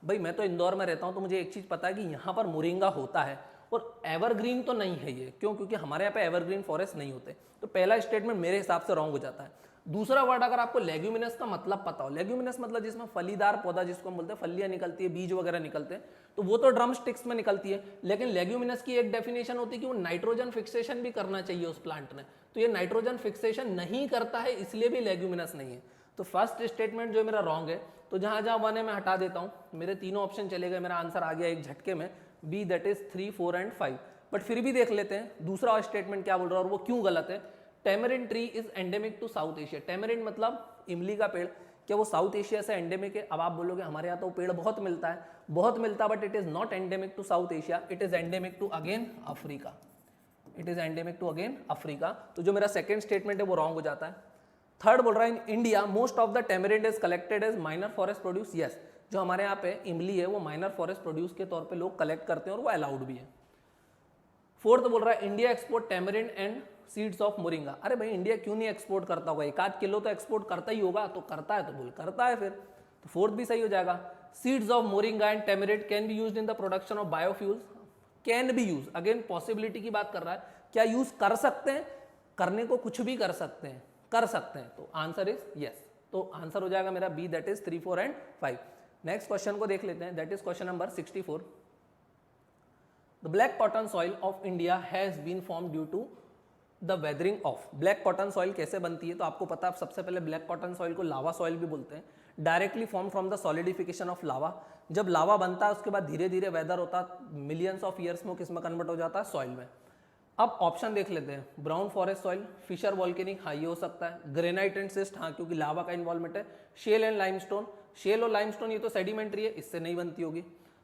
भाई मैं तो इंदौर में रहता हूं तो मुझे एक चीज पता है कि यहाँ पर मोरिंगा होता है और एवरग्रीन तो नहीं है ये, क्यों, क्योंकि हमारे यहाँ पे एवरग्रीन फॉरेस्ट नहीं होते। तो पहला स्टेटमेंट मेरे हिसाब से रॉन्ग हो जाता है। दूसरा वर्ड, अगर आपको लेग्यूमिनस का मतलब पता हो, लेग्यूमिनस मतलब जिसमें फलीदार पौधा जिसको हम बोलते हैं, फलियां निकलती है, बीज वगैरह निकलते हैं, तो वो तो ड्रम स्टिक्स में निकलती है। लेकिन लेग्यूमिनस की एक डेफिनेशन होती है कि वो नाइट्रोजन फिक्सेशन भी करना चाहिए उस प्लांट ने, तो ये नाइट्रोजन फिक्सेशन नहीं करता है, इसलिए भी लेग्यूमिनस नहीं है। तो फर्स्ट स्टेटमेंट जो मेरा रॉन्ग है, तो जहां जहां 1 है मैं हटा देता हूं, मेरे तीनों ऑप्शन चले गए, मेरा आंसर आ गया एक झटके में, B, that is 3, 4 and 5। But फिर भी देख लेते हैं दूसरा स्टेटमेंट क्या बोल रहा है और वो क्यों गलत है। Tamarind tree is endemic to South Asia. Tamarind मतलब इमली का पेड़, क्या वो साउथ एशिया से एंडेमिक है। अब आप बोलोगे हमारे यहाँ तो पेड़ बहुत मिलता है, बहुत मिलता है, but it is not endemic to South Asia, it is endemic to again Africa, it is endemic to again Africa. तो जो मेरा सेकंड स्टेटमेंट है वो रॉन्ग हो जाता है। थर्ड बोल रहा है, in India most of the tamarind is collected as minor forest produce. Yes, जो हमारे यहाँ पे इमली है वो माइनर फॉरेस्ट प्रोड्यूस के तौर पे लोग कलेक्ट करते हैं और वो अलाउड भी है। फोर्थ बोल रहा है, India export tamarind and seeds of moringa. अरे भाई इंडिया क्यों नहीं एक्सपोर्ट करता होगा, 1-8 किलो तो एक्सपोर्ट करता ही होगा, तो करता है तो बोल करता है फिर, तो फोर्थ भी सही हो जाएगा। Seeds of moringa and tamarind can be used in the production of biofuels. Can be use, again possibility की बात कर रहा है, क्या यूज कर सकते हैं, करने को कुछ भी कर सकते हैं, कर सकते हैं, तो आंसर इज यस। तो आंसर हो जाएगा मेरा B, that is 3, 4 and 5। Next question को देख लेते हैं, that is question number 64। The black cotton soil of India has been form due to the weathering of. Black cotton soil कैसे बनती है, तो आपको पता है सबसे पहले ब्लैक कॉटन सॉइल को लावा सॉइल भी बोलते हैं, directly form from the solidification of lava. जब लावा बनता है उसके बाद धीरे धीरे वेदर होता है, मिलियंस ऑफ ईयर्स में किसमें कन्वर्ट हो जाता है, सॉइल में। अब ऑप्शन देख लेते हैं, brown forest soil, fissure volcanic, हाँ ये हो सकता है, ग्रेनाइट एंड सिस्ट, हाँ क्योंकि लावा का इन्वॉल्वमेंट है, शेल एंड लाइमस्टोन, शेल और लाइमस्टोन ये तो सेडिमेंट्री है, इससे नहीं बनती होगी,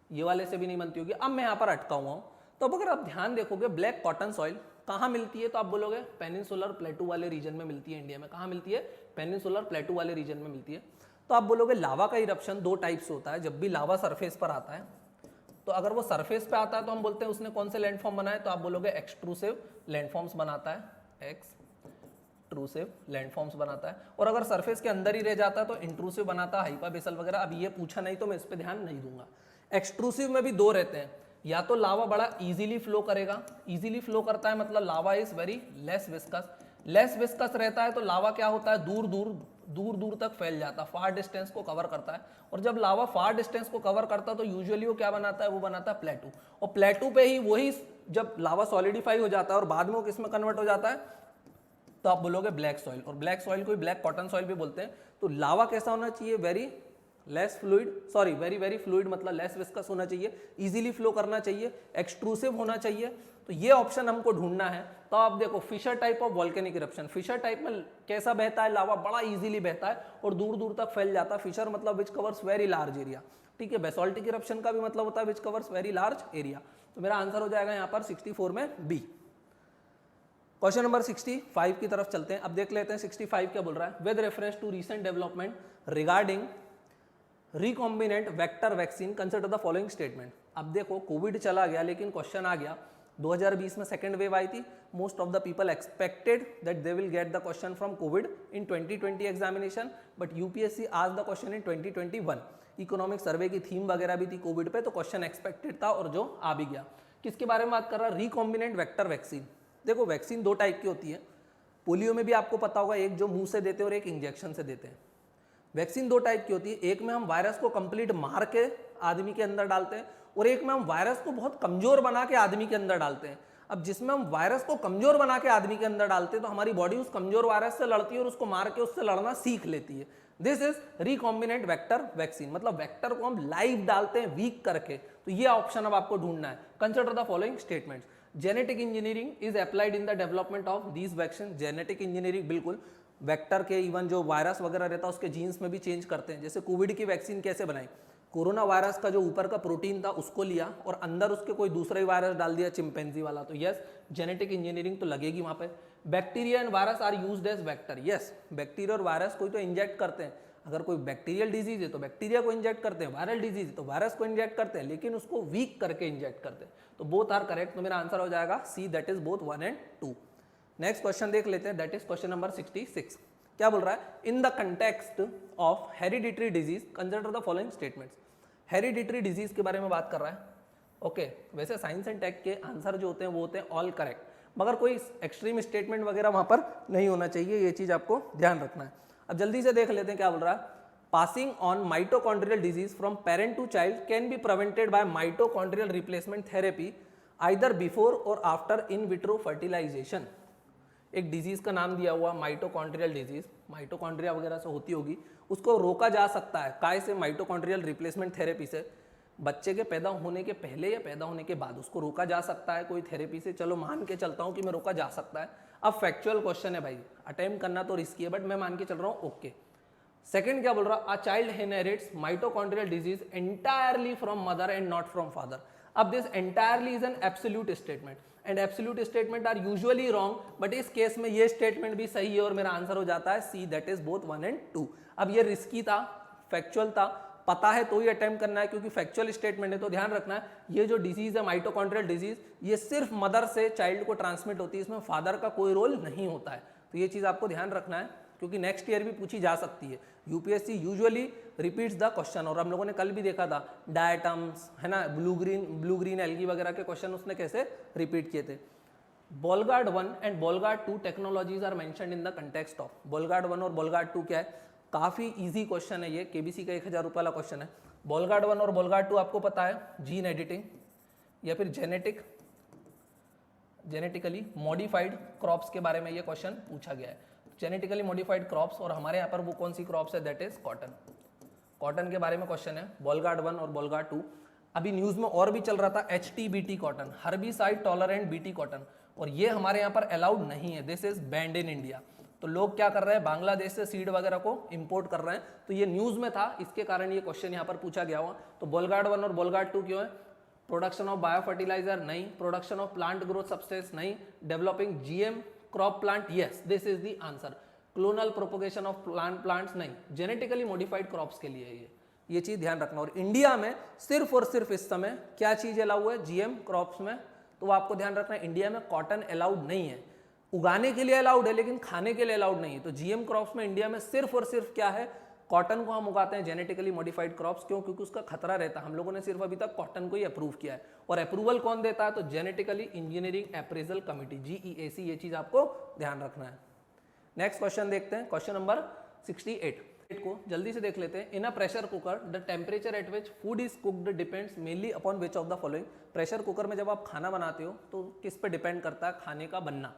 ये वाले से भी नहीं बनती होगी। अब मैं यहाँ पर अटका हुआ हूँ, तो अब अगर आप ध्यान देखोगे ब्लैक कॉटन सॉइल कहाँ मिलती है, तो आप बोलोगे पेनिनसुलर प्लेटू वाले रीजन में मिलती है इंडिया में। कहाँ मिलती है, पेनिनसुलर प्लेटू वाले रीजन में मिलती है। तो आप बोलोगे लावा का इरप्शन 2 टाइप से होता है, जब भी लावा सरफेस पर आता है, तो अगर वो सरफेस पे आता है तो हम बोलते हैं उसने कौन से लैंडफॉर्म बनाए, तो आप बोलोगे एक्सट्रूसिव लैंडफॉर्म्स बनाता है, एक्सट्रूसिव लैंडफॉर्म्स बनाता है। और अगर सरफेस के अंदर ही रह जाता है तो इंट्रूसिव बनाता है, हाइपा बेसल वगैरह। अब ये पूछा नहीं तो मैं इस पर ध्यान नहीं दूंगा। एक्सट्रूसिव में भी 2 रहते हैं, या तो लावा बड़ा इजीली फ्लो करेगा, इजीली फ्लो करता है मतलब lava is very less viscous, less viscous रहता है तो लावा क्या होता है, दूर दूर तक फैल जाता है, फार डिस्टेंस को कवर करता है। और जब लावा फार डिस्टेंस को कवर करता है तो यूजुअली वो क्या बनाता है, वो बनाता है प्लेटू। और प्लेटू पे ही वही जब लावा सॉलिडिफाई हो जाता है और बाद में वो किसमें कन्वर्ट हो जाता है, तो आप बोलोगे ब्लैक सॉइल। और ब्लैक सॉइल को ब्लैक कॉटन सॉइल भी बोलते हैं। तो लावा कैसा होना चाहिए, very less fluid, sorry very fluid मतलब लेस विस्कस होना चाहिए, इजीली फ्लो करना चाहिए, एक्सट्रूसिव होना चाहिए। तो ये ऑप्शन हमको ढूंढना है। तो आप देखो fissure type of volcanic eruption, fissure type में कैसा बहता है लावा, बड़ा इजीली बहता है और दूर दूर तक फैल जाता है। फिशर मतलब which covers very large area, ठीक है। बेसोल्टिक इरप्शन का भी मतलब होता है which covers very large area. तो मेरा आंसर हो जाएगा यहाँ पर 64 में बी। क्वेश्चन नंबर 65 की तरफ चलते हैं। अब देख लेते हैं 65 क्या बोल रहा है। With reference to recent development regarding recombinant vector vaccine consider the following statement. अब देखो कोविड चला गया लेकिन क्वेश्चन आ गया 2020 में सेकेंड वेव आई थी। Most of the people expected that they will get the question from covid in 2020 examination, but UPSC आज the question in 2021। Economic survey की थीम वगैरह भी थी कोविड पे, तो क्वेश्चन एक्सपेक्टेड था और जो आ भी गया। किसके बारे में बात कर रहा है, रिकॉम्बिनेंट वेक्टर वैक्सीन। देखो वैक्सीन दो टाइप की होती है। पोलियो में भी आपको पता होगा, एक जो मुंह से देते हैं और एक इंजेक्शन से देते हैं। वैक्सीन दो टाइप की होती है, एक में हम वायरस को कंप्लीट मार के आदमी के अंदर डालते हैं और एक में हम वायरस को बहुत कमजोर बना के आदमी के अंदर डालते हैं। अब जिसमें हम वायरस को कमजोर बना के आदमी के अंदर डालते हैं तो हमारी बॉडी उस कमजोर वायरस से लड़ती है और उसको मार के उससे लड़ना सीख लेती है। This is recombinant vector vaccine, मतलब वेक्टर को हम लाइव डालते हैं वीक करके। तो ये ऑप्शन अब आपको ढूंढना है। Consider the following statements. Genetic engineering is applied in the development of these vaccine. Genetic engineering बिल्कुल वेक्टर के, इवन जो वायरस वगैरह रहता है उसके जीन्स में भी चेंज करते हैं। जैसे कोविड की वैक्सीन कैसे बनाई, कोरोना वायरस का जो ऊपर का प्रोटीन था उसको लिया और अंदर उसके कोई दूसरा ही वायरस डाल दिया, चिंपैंजी वाला। तो यस, जेनेटिक इंजीनियरिंग तो लगेगी वहां पे। Bacteria and virus are used as vector. Yes, bacteria और वायरस कोई तो इंजेक्ट करते हैं। अगर कोई बैक्टीरियल डिजीज है तो बैक्टीरिया को इंजेक्ट करते हैं, वायरल डिजीज है तो वायरस को इंजेक्ट करते हैं, लेकिन उसको वीक करके इंजेक्ट करते हैं। तो बोथ आर करेक्ट। तो मेरा आंसर हो जाएगा C, that is both 1 and 2। Next question देख लेते हैं, दैट इज क्वेश्चन नंबर 66। क्या बोल रहा है, इन the context of hereditary disease consider the following statements. Hereditary disease के बारे में बात कर रहा है। ओके, वैसे साइंस एंड टेक के आंसर जो होते हैं वो होते हैं ऑल करेक्ट, मगर कोई एक्सट्रीम स्टेटमेंट वगैरह वहां पर नहीं होना चाहिए, ये चीज आपको ध्यान रखना है। अब जल्दी से देख लेते हैं क्या बोल रहा है। Passing on mitochondrial disease from parent to child can be prevented by mitochondrial replacement therapy either before or after in vitro fertilization. एक डिजीज का नाम दिया हुआ माइटोकॉन्ड्रियल डिजीज, माइटोकॉन्ड्रिया वगैरह से होती होगी, उसको रोका जा सकता है काय से, माइटोकॉन्ड्रियल रिप्लेसमेंट थेरेपी से। बच्चे के पैदा होने के पहले या पैदा होने के बाद उसको रोका जा सकता है कोई थेरेपी से, चलो मान के चलता हूं कि मैं रोका जा सकता है। अब फैक्चुअल क्वेश्चन है भाई, अटेम्प्ट करना तो रिस्की है, बट मैं मान के चल रहा हूं ओके। सेकंड क्या बोल रहा, a child inherits mitochondrial disease entirely from mother and not from father. अब this entirely is an absolute statement and absolute statement are usually wrong, but इस केस में ये स्टेटमेंट भी सही है और मेरा आंसर हो जाता है सी, दैट इज बोथ 1 एंड 2। अब ये रिस्की था, फैक्चुअल था, पता है तो ही अटेम्प्ट करना है क्योंकि फैक्चुअल स्टेटमेंट है। तो ध्यान रखना है, ये जो डिजीज है माइटोकॉन्ड्रियल डिजीज, ये सिर्फ मदर से चाइल्ड को ट्रांसमिट होती है, इसमें फादर का कोई रोल नहीं होता है। तो ये चीज आपको ध्यान रखना है क्योंकि नेक्स्ट ईयर भी पूछी जा सकती है। UPSC usually repeats the question, और हम लोगों ने कल भी देखा था डायटम्स है ना, ब्लू ग्रीन एल्गी वगैरह के क्वेश्चन उसने कैसे रिपीट किए थे। Bollgard 1 and Bollgard 2 technologies are mentioned in the context of. Bollgard 1 और बोलगार्ड 2 क्या है, काफी इजी क्वेश्चन है ये, केबीसी का 1000 रुपये वाला क्वेश्चन है। बोलगार्ड 1 और बोलगार्ड 2 आपको पता है जीन एडिटिंग या फिर जेनेटिकली मॉडिफाइड क्रॉप्स के बारे में ये क्वेश्चन पूछा गया है। जेनेटिकली मॉडिफाइड क्रॉप्स, और हमारे यहाँ पर वो कौन सी क्रॉप्स है, दैट इज कॉटन। कॉटन के बारे में क्वेश्चन है, बोलगार्ड 1 और बोलगार्ड 2। अभी न्यूज में और भी चल रहा था HTBT cotton, herbicide tolerant BT cotton, और ये हमारे यहाँ पर अलाउड नहीं है, this is band in India. तो लोग क्या कर रहे हैं, बांग्लादेश से सीड वगैरह को इंपोर्ट कर रहे हैं। तो ये न्यूज में था, इसके कारण ये क्वेश्चन यहाँ पर पूछा गया हुआ। तो बोलगार्ड 1 और बोलगार्ड 2 क्यों है, प्रोडक्शन ऑफ बायो फर्टिलाइजर नहीं, production of plant growth substance नहीं, developing GM crop plant, yes this is the answer. Clonal propagation of plants नहीं, जेनेटिकली मॉडिफाइड क्रॉप्स के लिए ये चीज ध्यान रखना। और इंडिया में सिर्फ और सिर्फ इस समय क्या चीज अलाउ है, GM क्रॉप्स में। तो आपको ध्यान रखना है, इंडिया में कॉटन अलाउड नहीं है, उगाने के लिए अलाउड है लेकिन खाने के लिए अलाउड नहीं है। तो GM क्रॉप्स में इंडिया में सिर्फ और सिर्फ क्या है, कॉटन को हम उगाते हैं, जेनेटिकली मॉडिफाइड क्रॉप्स। क्यों, क्योंकि उसका खतरा रहता है। हम लोगों ने सिर्फ अभी तक कॉटन को ही अप्रूव किया है, और अप्रूवल कौन देता है, तो genetically engineering appraisal committee, GEAC। ये चीज आपको ध्यान रखना है। नेक्स्ट क्वेश्चन देखते हैं, क्वेश्चन नंबर 68 को जल्दी से देख लेते हैं। In a pressure cooker the temperature at which food is cooked depends mainly upon which of the following. Pressure cooker में जब आप खाना बनाते हो तो किस पे डिपेंड करता है खाने का बनना,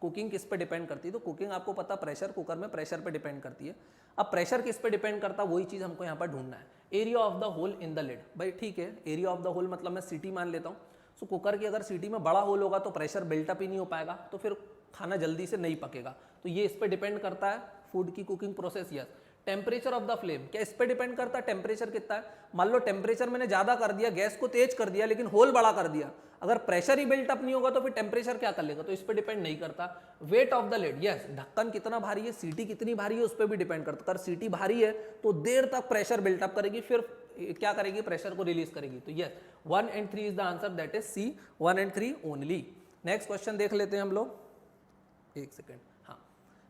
कुकिंग किस पे डिपेंड करती है। तो कुकिंग आपको पता प्रेशर कुकर में प्रेशर पे डिपेंड करती है। अब प्रेशर किस पे डिपेंड करता है, वही चीज हमको यहाँ पर ढूंढना है। Area of the hole in the lid, भाई ठीक है, एरिया ऑफ द होल मतलब मैं सिटी मान लेता हूँ। सो कुकर की अगर सीटी में बड़ा होल होगा तो प्रेशर बिल्टअप ही नहीं हो पाएगा, तो फिर खाना जल्दी से नहीं पकेगा। तो ये इस पर डिपेंड करता है फूड की cooking process. Yes, temperature of the flame, क्या इस पर डिपेंड करता है टेम्परेचर कितना है। मान लो टेम्परेचर मैंने ज्यादा कर दिया, गैस को तेज कर दिया, लेकिन होल बड़ा कर दिया, अगर प्रेशर ही बिल्टअप नहीं होगा तो फिर टेम्परेचर क्या कर लेगा, तो इस पर डिपेंड नहीं करता। Weight of the lid, yes, ढक्कन कितना भारी है, सीटी कितनी भारी है, उस पर भी डिपेंड करता है। अगर सीटी भारी है तो देर तक प्रेशर बिल्टअप करेगी, फिर क्या करेगी, प्रेशर को रिलीज करेगी। तो yes, 1 and 3 is the answer, that is C, 1 and 3 only. Next question देख लेते हैं हम लोग, एक सेकेंड, हाँ,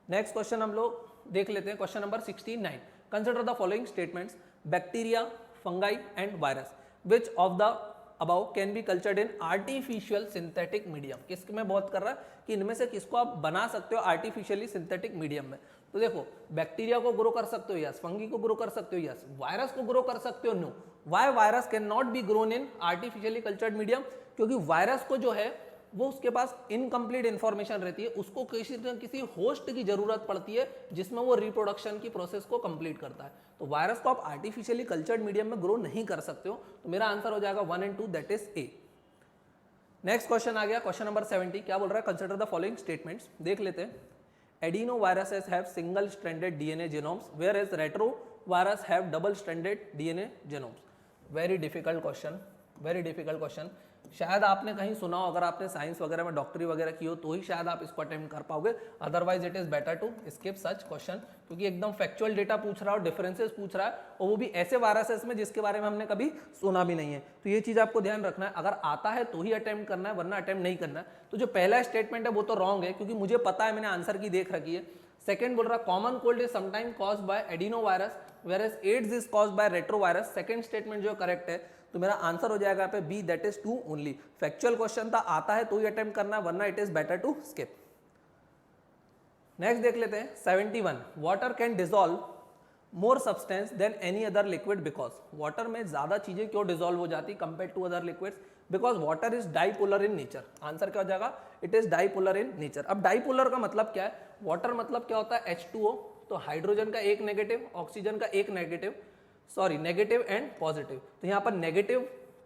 नेक्स्ट क्वेश्चन हम लोग देख लेते हैं, question number 69। Consider the following statements, bacteria, fungi and virus, which of the above can be cultured in artificial synthetic medium. किसके में बहुत कर रहा है कि इनमें से किसको आप बना सकते हो आर्टिफिशियली सिंथेटिक मीडियम में। तो देखो, बैक्टीरिया को ग्रो कर सकते हो, यस, फंगी को ग्रो कर सकते हो, यस, वायरस को ग्रो कर सकते हो, no. Why virus can not be grown in artificially cultured medium, क्योंकि वायरस को जो है वो उसके पास इनकम्प्लीट इंफॉर्मेशन रहती है, उसको किसी न किसी होस्ट की जरूरत पड़ती है जिसमें वो रिप्रोडक्शन की प्रोसेस को कंप्लीट करता है। तो वायरस को आप आर्टिफिशियली कल्चर्ड मीडियम में ग्रो नहीं कर सकते हो। तो मेरा आंसर हो जाएगा 1 and 2, that is A. Next question आ गया, क्वेश्चन नंबर 70। क्या बोल रहा है, कंसिडर द फॉलोइंग स्टेटमेंट्स, देख लेते हैं। Adenoviruses have single stranded DNA genomes, whereas retrovirus have double stranded DNA genomes. Very difficult question, very difficult question. शायद आपने कहीं सुना हो, अगर आपने साइंस वगैरह में डॉक्टरी वगैरह की हो तो ही शायद आप इसको अटेम्प्ट कर पाओगे, otherwise it is better to skip such question, क्योंकि एकदम फैक्चुअल डेटा पूछ रहा है और डिफरेंसेस पूछ रहा है, और वो भी ऐसे वायरसेस में जिसके बारे में हमने कभी सुना भी नहीं है। तो ये चीज आपको ध्यान रखना है, अगर आता है तो ही अटेम्प्ट करना है, वरना अटेम्प्ट नहीं करना है। तो जो पहला स्टेटमेंट है वो तो रॉन्ग है, क्योंकि मुझे पता है, मैंने आंसर की देख रखी है। सेकंड बोल रहा common cold is sometime caused by adenovirus, whereas AIDS is caused by retrovirus. Second statement जो करेक्ट है, तो मेरा आंसर हो जाएगा यहाँ पे B, that is 2 only. Factual question था, आता है तो ही अटेम्प्ट करना है, वरना it is better to skip. Next देख लेते हैं 71। Water can dissolve more substance than any other liquid because, water में ज्यादा चीजें क्यों डिसॉल्व हो जाती compare to other liquids, because water is dipolar in nature. Answer क्या हो जाएगा, it is dipolar in nature. अब डाइपोलर का मतलब क्या है, वाटर मतलब क्या होता है H2O, तो हाइड्रोजन का एक नेगेटिव, ऑक्सीजन का एक negative, sorry negative and positive. तो यहाँ पर नेगेटिव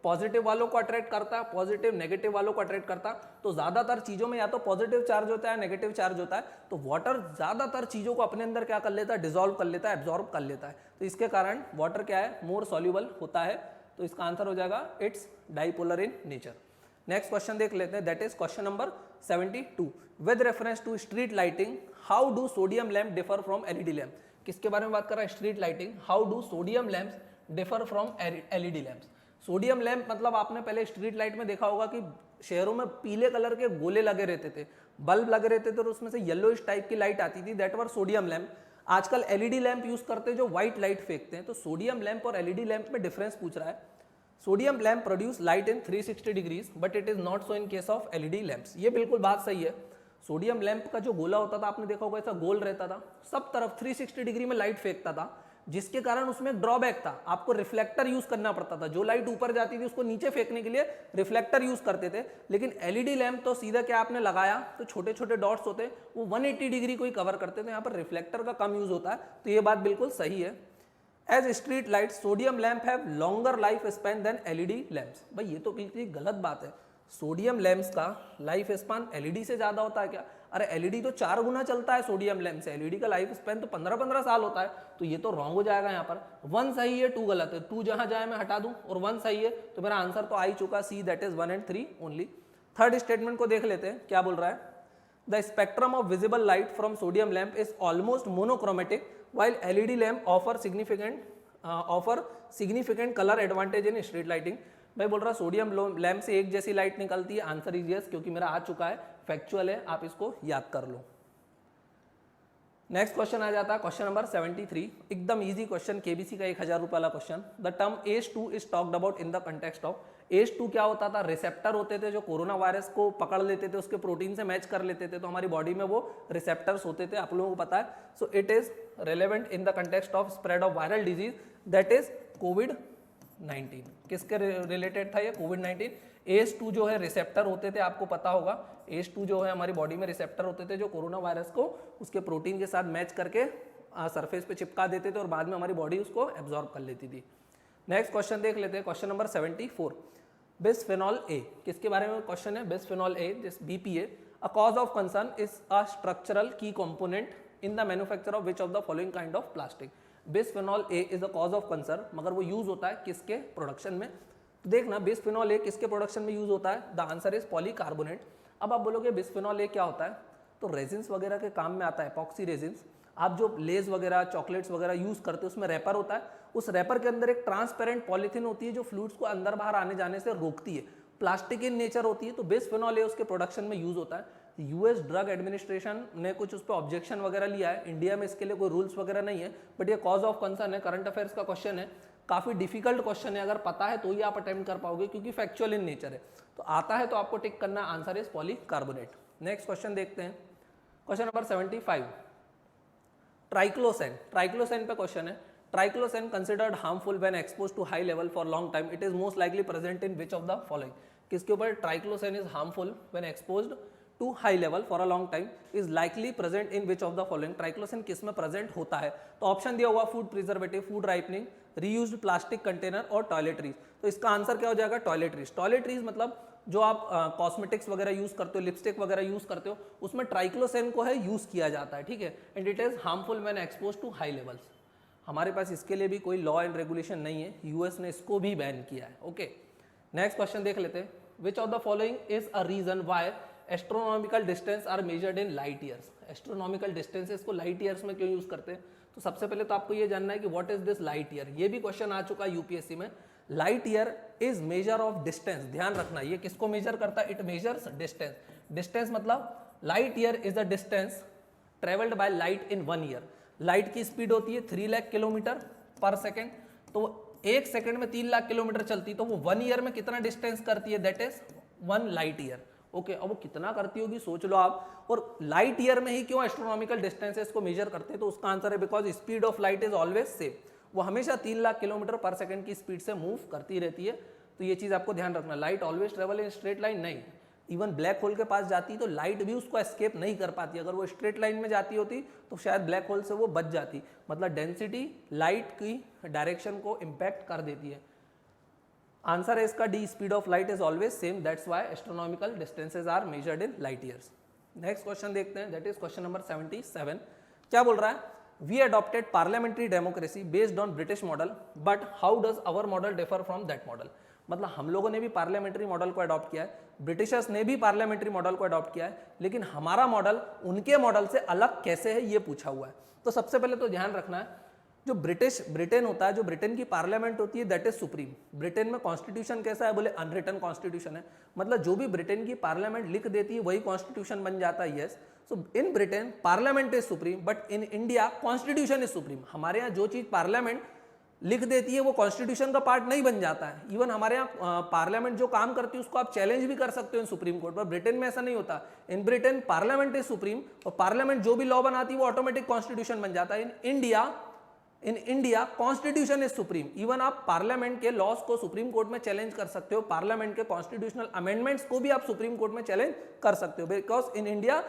पॉजिटिव वालों को अट्रैक्ट करता है, पॉजिटिव नेगेटिव वालों को अट्रैक्ट करता है। तो ज्यादातर चीजों में या तो पॉजिटिव चार्ज होता है, नेगेटिव चार्ज होता है। तो वाटर ज्यादातर चीजों को अपने अंदर क्या कर लेता है, डिसॉल्व कर लेता है, एब्जॉर्ब कर लेता है। तो इसके कारण वाटर क्या है, मोर सॉल्यूबल होता है। तो इसका आंसर हो जाएगा it's dipolar in nature. Next question देख लेते हैं, that is question number 72। With reference to street lighting, how do sodium lamp differ from LED lamp. किसके बारे में बात कर रहा है, street lighting, how do sodium lamps differ from LED lamps. Sodium lamp मतलब आपने पहले स्ट्रीट लाइट में देखा होगा कि शहरों में पीले कलर के गोले लगे रहते थे, बल्ब लगे रहते थे, और उसमें से येलोइश टाइप की लाइट आती थी, दैट वर सोडियम लैम्प। आजकल एलईडी लैम्प यूज करते हैं जो व्हाइट लाइट फेंकते हैं। तो सोडियम लैम्प और एलईडी लैम्प में डिफरेंस पूछ रहा है। Sodium lamp produce light in 360 degrees, but it is not so in case of LED lamps. ये बिल्कुल बात सही है। सोडियम लैंप का जो गोला होता था, आपने देखा होगा ऐसा गोल रहता था, सब तरफ 360 डिग्री में लाइट फेंकता था, जिसके कारण उसमें एक ड्रॉबैक था, आपको रिफ्लेक्टर यूज करना पड़ता था। जो लाइट ऊपर जाती थी उसको नीचे फेंकने के लिए रिफ्लेक्टर यूज करते थे। लेकिन एलईडी लैंप तो सीधा क्या आपने लगाया तो छोटे छोटे डॉट्स होते, वो 180 डिग्री को ही कवर करते थे। यहाँ पर रिफ्लेक्टर का कम यूज होता है। तो ये बात बिल्कुल सही है। As street light, sodium lamp have longer life span than LED lamps. भाई ये तो बिल्कुल गलत बात है। सोडियम लैंप्स का लाइफ स्पैन एलईडी से ज्यादा होता है क्या? अरे एलईडी तो 4 गुना चलता है सोडियम लैंप से, एलईडी का लाइफ स्पैन तो 15-15 साल होता है। तो ये तो रॉन्ग हो जाएगा। यहाँ पर 1 सही है 2 गलत है। 2 जहां जाए मैं हटा दूं और 1 सही है, तो मेरा आंसर तो आ ही चुका, C, that is 1 and 3 only. Third statement को देख लेते हैं, क्या बोल रहा है। The spectrum of visible light from sodium lamp is almost monochromatic while LED lamp offer significant color advantage in street lighting। भाई बोल रहा सोडियम लैंप से एक जैसी लाइट निकलती है। आंसर इज यस, क्योंकि मेरा आ चुका है, फैक्चुअल है, आप इसको याद कर लो। नेक्स्ट क्वेश्चन आ जाता है क्वेश्चन नंबर 73, एकदम इजी क्वेश्चन, केबीसी का 1000 रुपये वाला question. The term ACE2 is talked about in the context of. ACE2 क्या होता था? रिसेप्टर होते थे जो कोरोना वायरस को पकड़ लेते थे, उसके प्रोटीन से मैच कर लेते थे, तो हमारी बॉडी में वो रिसेप्टर्स होते थे, आप लोगों को पता है। So it is relevant in the context of spread of viral disease, that is कोविड-19। किसके रिलेटेड था ये? कोविड-19। ACE2 जो है रिसेप्टर होते थे, आपको पता होगा। ACE2 जो है हमारी बॉडी में रिसेप्टर होते थे जो कोरोना वायरस को उसके प्रोटीन के साथ मैच करके सरफेस पे चिपका देते थे और बाद में हमारी बॉडी उसको एब्जॉर्ब कर लेती थी। नेक्स्ट क्वेश्चन देख लेते हैं, क्वेश्चन नंबर 74। बिस्फेनॉल ए, किसके बारे में क्वेश्चन है? Bisphenol A, this BPA, a cause of concern is a structural key component in the manufacture of which of the following kind of plastic. Bisphenol A is the cause of concern, मगर वो use होता है किसके production में? देखना bisphenol A किसके production में use होता है? The answer is polycarbonate. अब आप बोलोगे बिस्फेनॉल ए क्या होता है, तो रेजिन्स वगैरह के काम में आता है, एपॉक्सी रेजिन्स। आप जो लेज वगैरह चॉकलेट्स वगैरह यूज करते हो उसमें रैपर होता है, उस रैपर के अंदर एक ट्रांसपेरेंट पॉलीथीन होती है जो फ्लूइड्स को अंदर बाहर आने जाने से रोकती है, प्लास्टिक इन नेचर होती है, तो बिस्फेनॉल ए उसके प्रोडक्शन में यूज होता है। यूएस ड्रग एडमिनिस्ट्रेशन ने कुछ उस पर ऑब्जेक्शन वगैरह लिया है, इंडिया में इसके लिए कोई रूल्स वगैरह नहीं है, बट ये कॉज ऑफ कंसर्न है, करंट अफेयर्स का क्वेश्चन है, काफी डिफिकल्ट क्वेश्चन है, अगर पता है तो ही आप अटेम्प्ट कर पाओगे क्योंकि फैक्चुअल इन नेचर है, तो आता है तो आपको टिक करना, answer is polycarbonate. Next question देखते हैं, क्वेश्चन नंबर 75, ट्राइक्लोसेन, ट्राइक्लोसेन पे क्वेश्चन है। Triclosan considered harmful when exposed to high level for long time, it is most likely present in which of the following. किसके ऊपर? Triclosan is harmful when exposed to high level for a long time, is likely present in which of the following. Triclosan किस में present होता है? तो option दिया हुआ food preservative, food ripening, reused plastic container और टॉयलेटरीज। तो इसका आंसर क्या हो जाएगा? टॉयलेटरीज। टॉयलेटरीज मतलब जो आप कॉस्मेटिक्स वगैरह यूज करते हो, लिपस्टिक वगैरह यूज करते हो, उसमें ट्राइक्लोसेन को है यूज किया जाता है, ठीक है, and it is harmful when expose to high levels. हमारे पास इसके लिए भी कोई लॉ एंड रेगुलेशन नहीं है, यूएस ने इसको भी बैन किया है। ओके, नेक्स्ट क्वेश्चन देख लेते हैं, which of the following is a reason why astronomical distance are measured in light years. Astronomical distances को लाइट ईयर्स में क्यों यूज करते हैं? तो सबसे पहले तो आपको ये जानना है कि what is this light year, ये भी क्वेश्चन आ चुका है यूपीएससी में। Light year is measure of distance, ध्यान रखना, ये किसको मेजर करता है? It measures distance. डिस्टेंस मतलब light year is the distance travelled by light in 1 year. Light की स्पीड होती है 3 लाख किलोमीटर पर सेकेंड, तो 1 सेकेंड में 3 लाख किलोमीटर चलती, तो वो 1 ईयर में कितना डिस्टेंस करती है? That is 1 light year. Okay, अब वो कितना करती होगी सोच लो आप, और लाइट ईयर में ही क्यों एस्ट्रोनॉमिकल डिस्टेंसेस को मेजर करते हैं? तो उसका आंसर है because speed of light is always same, वो हमेशा 3 लाख किलोमीटर पर सेकंड की स्पीड से मूव करती रहती है, तो ये चीज आपको ध्यान रखना। Light always travel in straight line नहीं, इवन ब्लैक होल के पास जाती तो लाइट भी उसको एस्केप नहीं कर पाती, अगर वो स्ट्रेट लाइन में जाती होती तो शायद ब्लैक होल से वो बच जाती, मतलब डेंसिटी लाइट की डायरेक्शन को इम्पैक्ट कर देती है। आंसर है इसका D, speed of light is always same, that's why astronomical distances are measured in light years. Next question देखते हैं, दैट इज क्वेश्चन नंबर 77। क्या बोल रहा है? We adopted parliamentary democracy based on British model, but how does our model differ from that model? मतलब हम लोगों ने भी पार्लियामेंट्री मॉडल को अडॉप्ट किया है, ब्रिटिशर्स ने भी पार्लियामेंट्री मॉडल को अडॉप्ट किया है, लेकिन हमारा मॉडल उनके मॉडल से अलग कैसे है ये पूछा हुआ है। तो सबसे पहले तो ध्यान रखना है, जो ब्रिटेन होता है, जो ब्रिटेन की पार्लियामेंट होती है दैट इज सुप्रीम। ब्रिटेन में कॉन्स्टिट्यूशन कैसा है? बोले अनरिटन कॉन्स्टिट्यूशन है, मतलब जो भी ब्रिटेन की पार्लियामेंट लिख देती है वही कॉन्स्टिट्यूशन बन जाता है। Yes, so in Britain parliament is supreme, but in India constitution is supreme. हमारे यहाँ जो चीज पार्लियामेंट लिख देती है वो कॉन्स्टिट्यूशन का पार्ट नहीं बन जाता है। इवन हमारे यहाँ पार्लियामेंट जो काम करती है उसको आप चैलेंज भी कर सकते हो इन सुप्रीम कोर्ट पर, ब्रिटेन में ऐसा नहीं होता। In Britain parliament is supreme और पार्लियामेंट जो भी लॉ बनाती है वो ऑटोमेटिक कॉन्स्टिट्यूशन बन जाता है। In India constitution is supreme. Even आप पार्लियामेंट के लॉज को सुप्रीम कोर्ट में चैलेंज कर सकते हो, पार्लियामेंट के कॉन्स्टिट्यूशनल अमेंडमेंट्स को भी आप सुप्रीम कोर्ट में चैलेंज कर सकते हो, because in India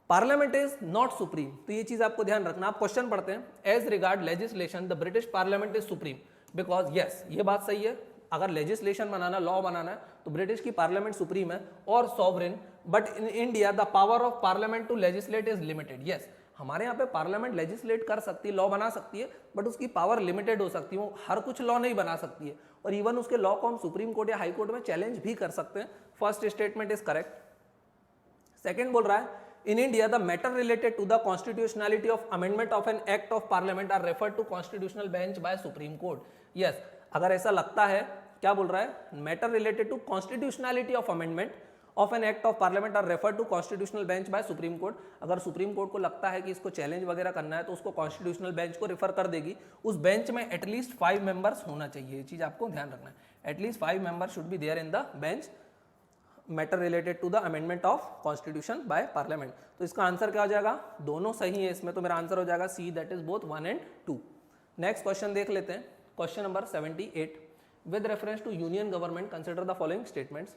parliament is not supreme. तो ये चीज आपको ध्यान रखना। आप क्वेश्चन पढ़ते हैं, as regard legislation the British parliament is supreme, because yes ये बात सही है, अगर लेजिस्लेशन बनाना, लॉ बनाना है तो ब्रिटिश की पार्लियामेंट सुप्रीम है और sovereign, but in India the power of parliament to legislate is limited. Yes, हमारे यहाँ पे पार्लियामेंट लेजिस्लेट कर सकती है, लॉ बना सकती है, बट उसकी पावर लिमिटेड हो सकती है, वो हर कुछ लॉ नहीं बना सकती है, और इवन उसके लॉ को हम सुप्रीम कोर्ट या हाई कोर्ट में चैलेंज भी कर सकते हैं। First statement is correct. Second बोल रहा है, in India the matter related to the constitutionality of amendment of an act of parliament are referred to constitutional bench by Supreme Court. Yes, अगर ऐसा लगता है, क्या बोल रहा है, matter related to constitutionality of amendment of an act of parliament are referred to constitutional bench by Supreme Court. अगर supreme court को लगता है कि इसको चैलेंज वगैरह करना है तो उसको कॉन्स्टिट्यूशनल बेंच को रेफर कर देगी। उस बेंच में एटलीस्ट 5 मेंबर्स होना चाहिए, ये चीज आपको ध्यान रखना है, at least 5 members should be there in the bench matter related to the amendment of constitution by parliament. तो इसका आंसर क्या हो जाएगा? दोनों सही है इसमें, तो मेरा आंसर हो जाएगा C, that is both 1 and 2। Next question देख लेते हैं, question number 78। With reference to union government consider the following statements.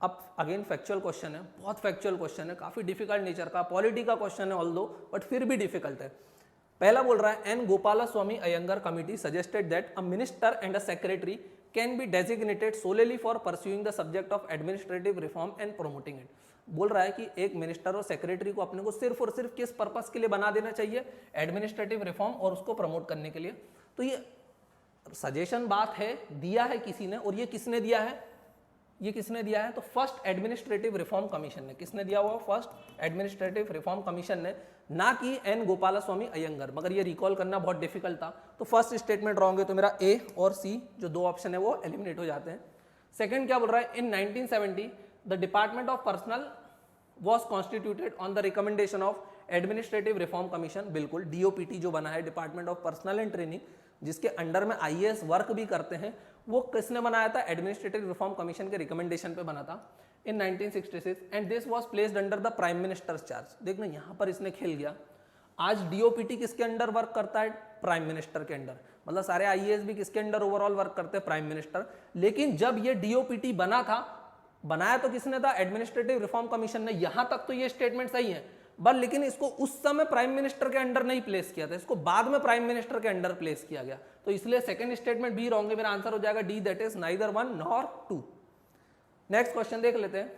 अब अगेन फैक्चुअल क्वेश्चन है, बहुत फैक्चुअल क्वेश्चन है, काफी डिफिकल्ट नेचर का, पॉलिटी का क्वेश्चन है ऑल्दो, बट फिर भी डिफिकल्ट है। पहला बोल रहा है, N Gopalaswami Ayyangar committee suggested that a minister and a secretary can be designated सोलेली for pursuing the subject of administrative reform and promoting it. बोल रहा है कि एक मिनिस्टर और सेक्रेटरी को अपने को सिर्फ और सिर्फ किस पर्पस के लिए बना देना चाहिए, एडमिनिस्ट्रेटिव रिफॉर्म और उसको प्रमोट करने के लिए। तो ये सजेशन बात है, दिया है किसी ने, और ये किसने दिया है, ये किसने दिया है, तो फर्स्ट एडमिनिस्ट्रेटिव रिफॉर्म कमीशन ने। किसने दिया हुआ, फर्स्ट एडमिनिस्ट्रेटिव रिफॉर्म कमीशन ने, ना कि एन गोपालस्वामी अयंगर। मगर ये रिकॉल करना बहुत डिफिकल्ट था, तो फर्स्ट स्टेटमेंट रॉन्ग है, तो मेरा ए और सी जो दो ऑप्शन है वो एलिमिनेट हो जाते हैं। सेकंड क्या बोल रहा है, इन 1970 the department of personal was constituted on the recommendation of administrative reform commission. बिल्कुल, डीओपीटी जो बना है, department of personal and training, जिसके अंडर में आईएएस वर्क भी करते हैं, वो किसने बनाया था, एडमिनिस्ट्रेटिव रिफॉर्म कमीशन के रिकमेंडेशन पे बना था इन 1966 and this was placed under the prime ministers charge. देखना यहां पर इसने खेल गया। आज डीओपीटी किसके अंडर वर्क करता है, प्राइम मिनिस्टर के अंडर, मतलब सारे आईएएस भी किसके अंडर ओवरऑल वर्क करते हैं, प्राइम मिनिस्टर। लेकिन जब ये डीओपीटी बना था, बनाया तो किसने था, एडमिनिस्ट्रेटिव रिफॉर्म कमीशन ने। यहां तक तो ये स्टेटमेंट सही है, बट लेकिन इसको उस समय प्राइम मिनिस्टर के अंडर नहीं प्लेस किया था, इसको बाद में प्राइम मिनिस्टर के अंडर प्लेस किया गया। तो इसलिए सेकंड स्टेटमेंट भी रॉन्ग है, मेरा आंसर हो जाएगा D, that is neither 1 nor 2। Next question देख लेते हैं।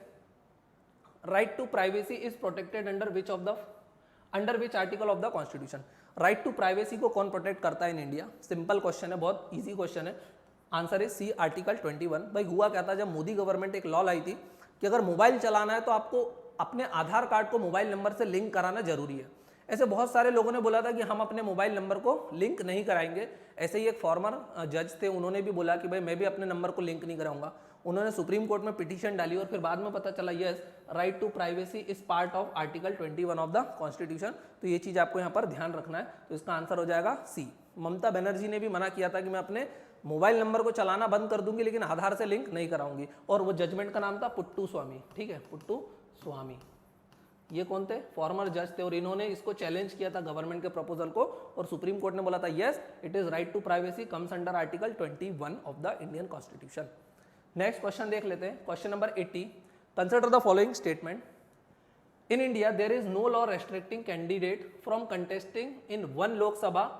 Right to privacy is protected under which article of the constitution. Right to privacy को कौन प्रोटेक्ट करता है इन इंडिया? सिंपल क्वेश्चन है, बहुत इजी क्वेश्चन है। Answer is C, article 21। भाई हुआ क्या था, जब मोदी गवर्नमेंट एक लॉ लाई थी कि अगर मोबाइल चलाना है तो आपको अपने आधार कार्ड को मोबाइल नंबर से लिंक कराना जरूरी है। ऐसे बहुत सारे लोगों ने बोला था कि हम अपने मोबाइल नंबर को लिंक नहीं कराएंगे। ऐसे ही एक फॉर्मर जज थे, उन्होंने भी बोला कि भाई मैं भी अपने नंबर को लिंक नहीं कराऊंगा। उन्होंने सुप्रीम कोर्ट में पिटीशन डाली और फिर बाद में पता चला yes, right to privacy is part of article 21 of the constitution. तो ये चीज आपको यहाँ पर ध्यान रखना है। तो इसका आंसर हो जाएगा सी। ममता बनर्जी ने भी मना किया था कि मैं अपने मोबाइल नंबर को चलाना बंद कर दूंगी लेकिन आधार से लिंक नहीं कराऊंगी, और वो जजमेंट का नाम था पुट्टू स्वामी। ठीक है, पुट्टू स्वामी, ये कौन थे, फॉर्मर जज थे, और इन्होंने इसको चैलेंज किया था गवर्नमेंट के प्रपोजल को, और सुप्रीम कोर्ट ने बोला था yes, it is right to privacy comes under article 21 of the Indian constitution. Next question देख लेते हैं, question number 80। Consider the following statement. In India there is no law restricting candidate from contesting in 1 Lok Sabha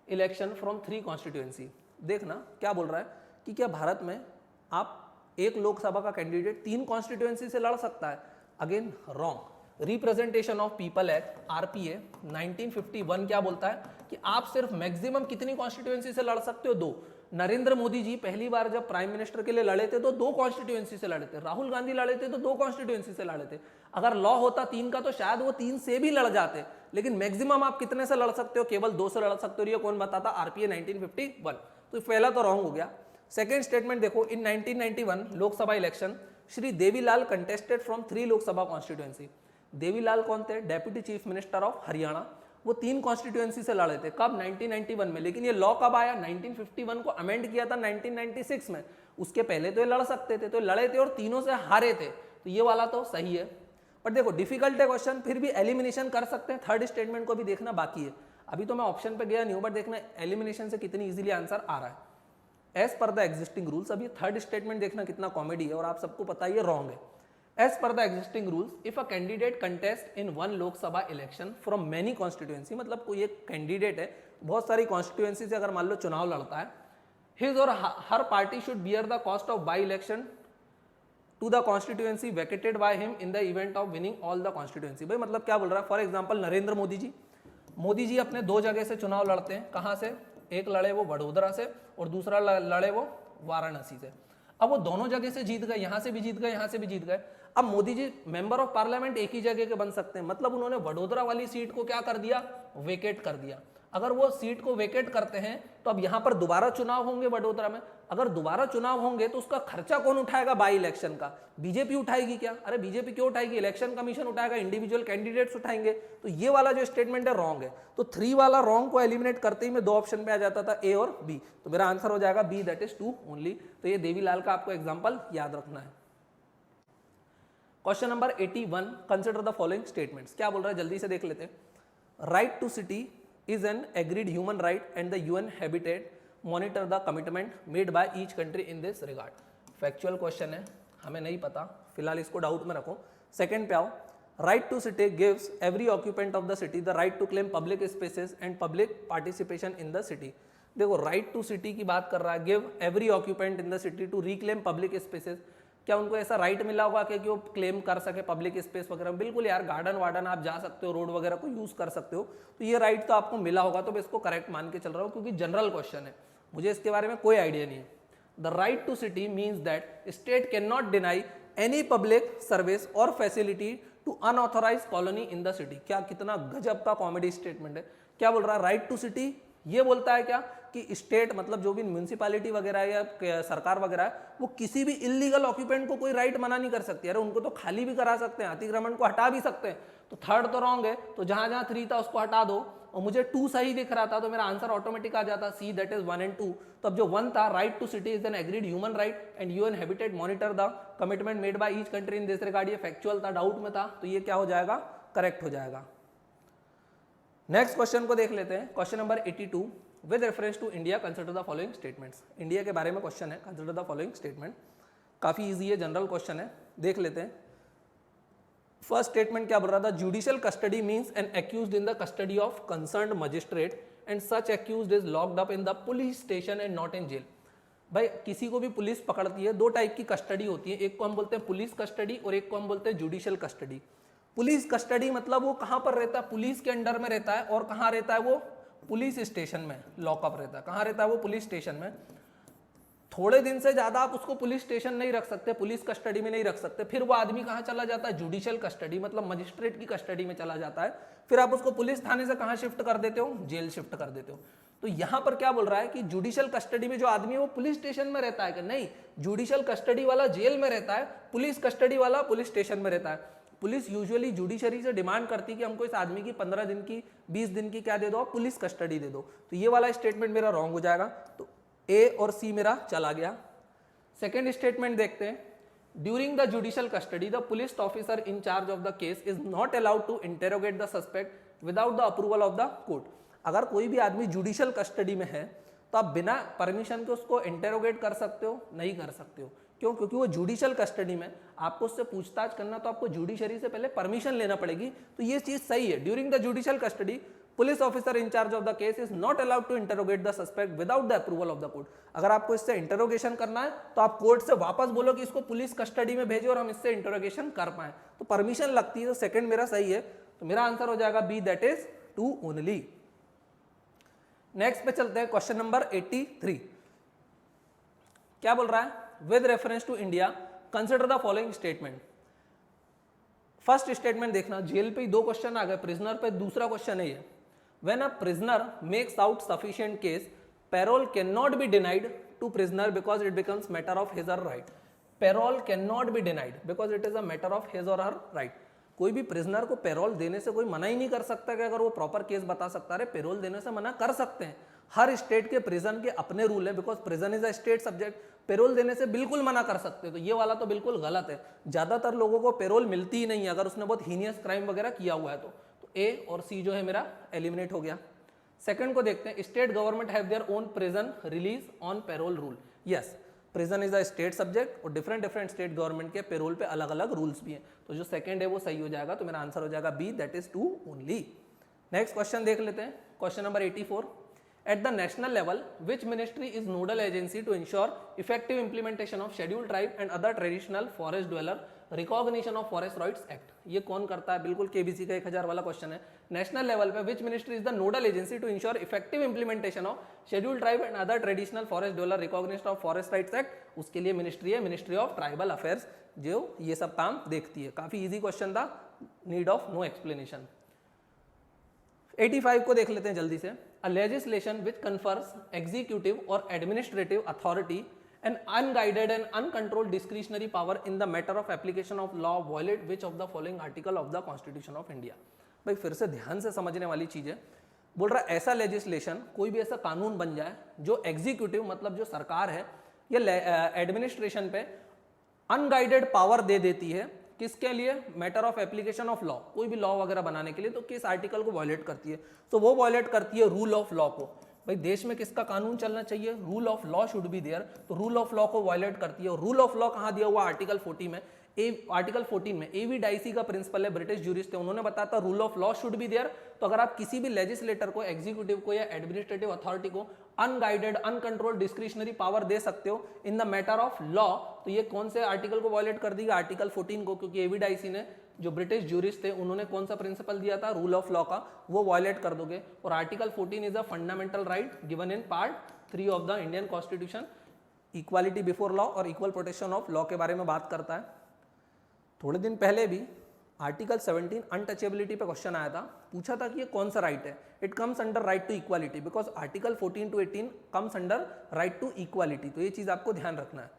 election from 3 constituency. देखना क्या बोल रहा है कि क्या भारत में आप एक लोकसभा का कैंडिडेट 3 कॉन्स्टिट्यूएंसी से लड़ सकता है? Again wrong. Representation of people act RPA 1951 क्या बोलता है कि आप सिर्फ मैक्सिमम कितनी कॉन्स्टिट्यूएंसी से लड़ सकते हो? 2। नरेंद्र मोदी जी पहली बार जब प्राइम मिनिस्टर के लिए लड़े थे तो 2 कॉन्स्टिट्यूएंसी से लड़े थे। राहुल गांधी लड़े थे तो 2 कॉन्स्टिट्यूएंसी से लड़े थे। अगर लॉ होता 3 का तो शायद वो 3 से भी लड़ जाते, लेकिन मैक्सिमम आप कितने से लड़ सकते हो? केवल 2 से लड़ सकते हो। ये कौन बताता? आरपीए 1951। तो पहला तो रॉन्ग हो गया। सेकेंड स्टेटमेंट देखो, इन 1991 Lok Sabha election Shri Devilal contested from 3 Lok Sabha constituency. Devilal कौन थे? Deputy chief minister of Haryana. वो 3 कॉन्स्टिट्यूएंसी से लड़े थे। कब? 1991 में। लेकिन ये लॉ कब आया? 1951 को अमेंड किया था 1996 में। उसके पहले तो ये लड़ सकते थे, तो लड़े थे और तीनों से हारे थे। तो ये वाला तो सही है। बट देखो डिफिकल्ट है क्वेश्चन, फिर भी एलिमिनेशन कर सकते हैं। थर्ड स्टेटमेंट को भी देखना बाकी है। अभी तो मैं ऑप्शन पे गया नहीं हूं, बट देखना एलिमिनेशन से कितनी इजीली आंसर आ रहा है as per the existing rules. अभी थर्ड स्टेटमेंट देखना कितना कॉमेडी है, और आप सबको पता है ये रॉन्ग है। As per the existing rules, if a candidate contest in 1 लोक सभा इलेक्शन फ्रॉम मेनी कॉन्स्टिट्यूएंसी, मतलब कोई एक कैंडिडेट है बहुत सारी कॉन्स्टिट्यूएंसी से अगर मान लो चुनाव लड़ता है, his or her party should bear the cost of by election to the constituency vacated by him in the event of winning all the constituency. भाई मतलब क्या बोल रहा है? फॉर एग्जाम्पल नरेंद्र मोदी जी अपने 2 जगह से चुनाव लड़ते हैं। कहाँ से? एक लड़े वो वडोदरा से और दूसरा लड़े वो वाराणसी से। अब वो दोनों जगह से जीत गए, यहां से भी जीत गए, यहां से भी जीत गए। अब Modi ji member of parliament एक ही जगह के बन सकते हैं, मतलब उन्होंने वडोदरा वाली सीट को क्या कर दिया? वेकेट कर दिया। अगर वो सीट को वेकेट करते हैं तो अब यहां पर दोबारा चुनाव होंगे वडोदरा में। अगर दोबारा चुनाव होंगे तो उसका खर्चा कौन उठाएगा? बाई इलेक्शन का बीजेपी उठाएगी क्या? अरे बीजेपी क्यों उठाएगी? इलेक्शन कमीशन उठाएगा, इंडिविजुअल कैंडिडेट्स उठाएंगे। तो ये वाला जो स्टेटमेंट है रॉन्ग है। तो 3 वाला रॉन्ग को एलिमिनेट करते ही मैं 2 ऑप्शन पे आ जाता था, ए और बी। तो मेरा आंसर हो जाएगा बी, दैट इज 2 ओनली। तो ये देवीलाल का आपको एग्जाम्पल याद रखना है। Question number 81, consider the following statements. क्या बोल रहा है जल्दी से देख लेते हैं। Right to city is an agreed human right and the UN habitat monitor the commitment made by each country in this regard। Factual question है, हमें नहीं पता, फिलहाल इसको डाउट में रखो। सेकंड पे आओ, right to city gives every occupant of the city the right to claim public spaces and public participation in the city. देखो राइट टू सिटी की बात कर रहा है, give every occupant in the city to reclaim public spaces. क्या उनको ऐसा right मिला होगा कि वो क्लेम कर सके पब्लिक स्पेस वगैरह? बिल्कुल यार, गार्डन वार्डन आप जा सकते हो, रोड वगैरह को यूज कर सकते हो, तो ये राइट तो आपको मिला होगा, तो मैं इसको करेक्ट मान के चल रहा हूँ क्योंकि जनरल क्वेश्चन है, मुझे इसके बारे में कोई आइडिया नहीं है। The right to city means that state can not deny any public service or facility to unauthorise colony in the city. क्या कितना गजब का कॉमेडी स्टेटमेंट है। क्या बोल रहा है? राइट टू सिटी ये बोलता है क्या कि स्टेट मतलब जो भी म्यूनिसिपैलिटी वगैरह है या सरकार वगैरह है, वो किसी भी इलीगल ऑक्यूपेंट को कोई राइट मना नहीं कर सकती। अरे उनको तो खाली भी करा सकते हैं, अतिक्रमण को हटा भी सकते हैं। तो थर्ड तो रॉन्ग है, तो जहां जहां 3 था उसको हटा दो, और मुझे 2 सही दिख रहा था, तो मेरा आंसर ऑटोमेटिक आ जाता सी, दैट इज 1 and 2। तो अब जो 1 था, right to city is an agreed human right and UN habitat monitor the commitment made by each country in this regard, ये फैक्चुअल था, डाउट में था, तो ये क्या हो जाएगा? करेक्ट हो जाएगा। नेक्स्ट क्वेश्चन को देख लेते हैं, question number 82। With reference to India consider the following statements. India के बारे में क्वेश्चन है, कंसिडर द फॉलोइंग स्टेटमेंट। काफी इजी है, जनरल क्वेश्चन है, देख लेते हैं। फर्स्ट स्टेटमेंट क्या बोल रहा था? Judicial custody means an accused in the custody of concerned magistrate and such accused is locked up in the police station and not in jail. भाई किसी को भी पुलिस पकड़ती है, 2 टाइप की कस्टडी होती है, एक को हम बोलते हैं पुलिस कस्टडी और एक को हम बोलते हैं जुडिशियल कस्टडी। पुलिस कस्टडी मतलब वो कहां पर रहता है? पुलिस के अंडर में रहता है, और कहां रहता है वो? पुलिस स्टेशन में लॉकअप रहता है। कहां रहता है वो? पुलिस स्टेशन में। थोड़े दिन से ज्यादा आप उसको पुलिस स्टेशन नहीं रख सकते, पुलिस कस्टडी में नहीं रख सकते। फिर वो आदमी कहां चला जाता है? जुडिशियल कस्टडी मतलब मजिस्ट्रेट की कस्टडी में चला जाता है। फिर आप उसको पुलिस थाने से कहां शिफ्ट कर देते हो? जेल शिफ्ट कर देते हो। तो यहां पर क्या बोल रहा है कि जुडिशियल कस्टडी में जो आदमी है वो पुलिस स्टेशन में रहता है कि नहीं? जुडिशियल कस्टडी वाला जेल में रहता है, पुलिस कस्टडी वाला पुलिस स्टेशन में रहता है। पुलिस यूजुअली जुडिशरी से डिमांड करती है कि हमको इस आदमी की 15 दिन की 20 दिन की क्या दे दो? पुलिस कस्टडी दे दो। तो ये वाला स्टेटमेंट मेरा रॉन्ग हो जाएगा, तो ए और सी मेरा चला गया। सेकेंड स्टेटमेंट देखते हैं। During the judicial custody the police officer in charge of the case is not allowed to interrogate the suspect without the approval of the court. अगर कोई भी आदमी जुडिशियल कस्टडी में है तो आप बिना परमिशन के उसको इंटेरोगेट कर सकते हो? नहीं कर सकते हो। क्यों? क्योंकि वो जुडिशियल कस्टडी में, आपको उससे पूछताछ करना तो आपको जुडिशरी से पहले परमिशन लेना पड़ेगी। तो ये चीज सही है। During the judicial custody police officer in charge of the case is not allowed to interrogate the suspect without the approval of the court. अगर आपको इससे इंटरोगेशन करना है तो आप कोर्ट से वापस बोलो कि इसको पुलिस कस्टडी में भेजो और हम इससे इंटरोगेशन कर पाए, तो परमिशन लगती है। तो सेकंड मेरा सही है, तो मेरा आंसर हो जाएगा B, that is 2 only. Next पे चलते हैं, क्वेश्चन नंबर 83। क्या बोल रहा है? With reference to India consider the following statement. First statement देखना, जेल पे ही 2 क्वेश्चन आ गए, प्रिजनर पे दूसरा क्वेश्चन है ये। When a prisoner makes out sufficient case parole can not be denied to prisoner because it becomes matter of his or right. Parole can not be denied because it is a matter of his or her right. कोई भी prisoner को payroll देने से कोई मना ही नहीं कर सकता कि अगर वो प्रॉपर केस बता सकता है। पैरोल देने से मना कर सकते हैं, हर स्टेट के प्रिजन के अपने रूल है, because prison is a state subject. Parole देने से बिल्कुल मना कर सकते हैं, तो ये वाला तो बिल्कुल गलत है। ज्यादातर लोगों को पैरोल मिलती ही नहीं है अगर उसने बहुत हीनियस क्राइम वगैरह किया हुआ है तो ए और सी जो है मेरा एलिमिनेट हो गया। सेकंड को देखते हैं, state government have their own prison release on parole rule. Yes, prison is a state subject और डिफरेंट स्टेट गवर्नमेंट के पैरोल पे अलग अलग रूल्स भी हैं, तो जो सेकंड है वो सही हो जाएगा। तो मेरा आंसर हो जाएगा B, that is 2 only. Next question देख लेते हैं, question number 84। At the national level, which ministry is nodal agency to ensure effective implementation of scheduled tribe and other traditional forest dweller recognition of forest rights act? ये कौन करता है? बिल्कुल KBC का 1000 वाला क्वेश्चन है। नेशनल लेवल पे which ministry is the nodal agency to ensure effective implementation of scheduled tribe and other traditional forest dweller recognition of forest rights act? उसके लिए मिनिस्ट्री है, मिनिस्ट्री ऑफ ट्राइबल अफेयर्स, जो ये सब काम देखती है। काफी इजी क्वेश्चन था, नीड ऑफ नो एक्सप्लेनेशन। 85 को देख लेते हैं जल्दी से। A legislation which confers executive or administrative authority an unguided and uncontrolled discretionary power in the matter of application of law violate which of the following article of the Constitution of India? भाई फिर से ध्यान से समझने वाली चीज है। बोल रहा है ऐसा लेजिस्लेशन, कोई भी ऐसा कानून बन जाए जो एग्जीक्यूटिव मतलब जो सरकार है या एडमिनिस्ट्रेशन पे अनगाइडेड पावर दे देती है। किसके लिए? Matter of application of law, कोई भी लॉ वगैरह बनाने के लिए, तो किस आर्टिकल को वायलेट करती है? तो वो वायलेट करती है रूल ऑफ लॉ को। भाई देश में किसका कानून चलना चाहिए? Rule of law should be there, तो रूल ऑफ लॉ को वायलेट करती है। और रूल ऑफ लॉ कहां दिया हुआ? आर्टिकल 40 में। आर्टिकल 14 में एवी डाइसी का प्रिंसिपल है, ब्रिटिश ज्यूरिस्ट थे, उन्होंने बताया था rule of law should be there. तो अगर आप किसी भी लेजिस्लेटर को, एग्जीक्यूटिव को या एडमिनिस्ट्रेटिव अथॉरिटी को अनगाइडेड, अनकंट्रोल्ड डिस्क्रिशनरी पावर दे सकते हो in the matter of law, तो ये कौन से आर्टिकल को वायलेट कर देगा? आर्टिकल 14 को, क्योंकि एवी डाइसी ने, जो ब्रिटिश ज्यूरिस्ट थे, उन्होंने कौन सा प्रिंसिपल दिया था? रूल ऑफ लॉ का, वो वायलेट कर दोगे। और article 14 is a fundamental right given in part 3 of the Indian constitution, equality before law और इक्वल प्रोटेक्शन ऑफ लॉ के बारे में बात करता है। थोड़े दिन पहले भी आर्टिकल 17 अनटचेबिलिटी पे क्वेश्चन आया था, पूछा था कि ये कौन सा राइट है? It comes under right to equality, because article 14 to 18 comes under right to equality, तो ये चीज आपको ध्यान रखना है।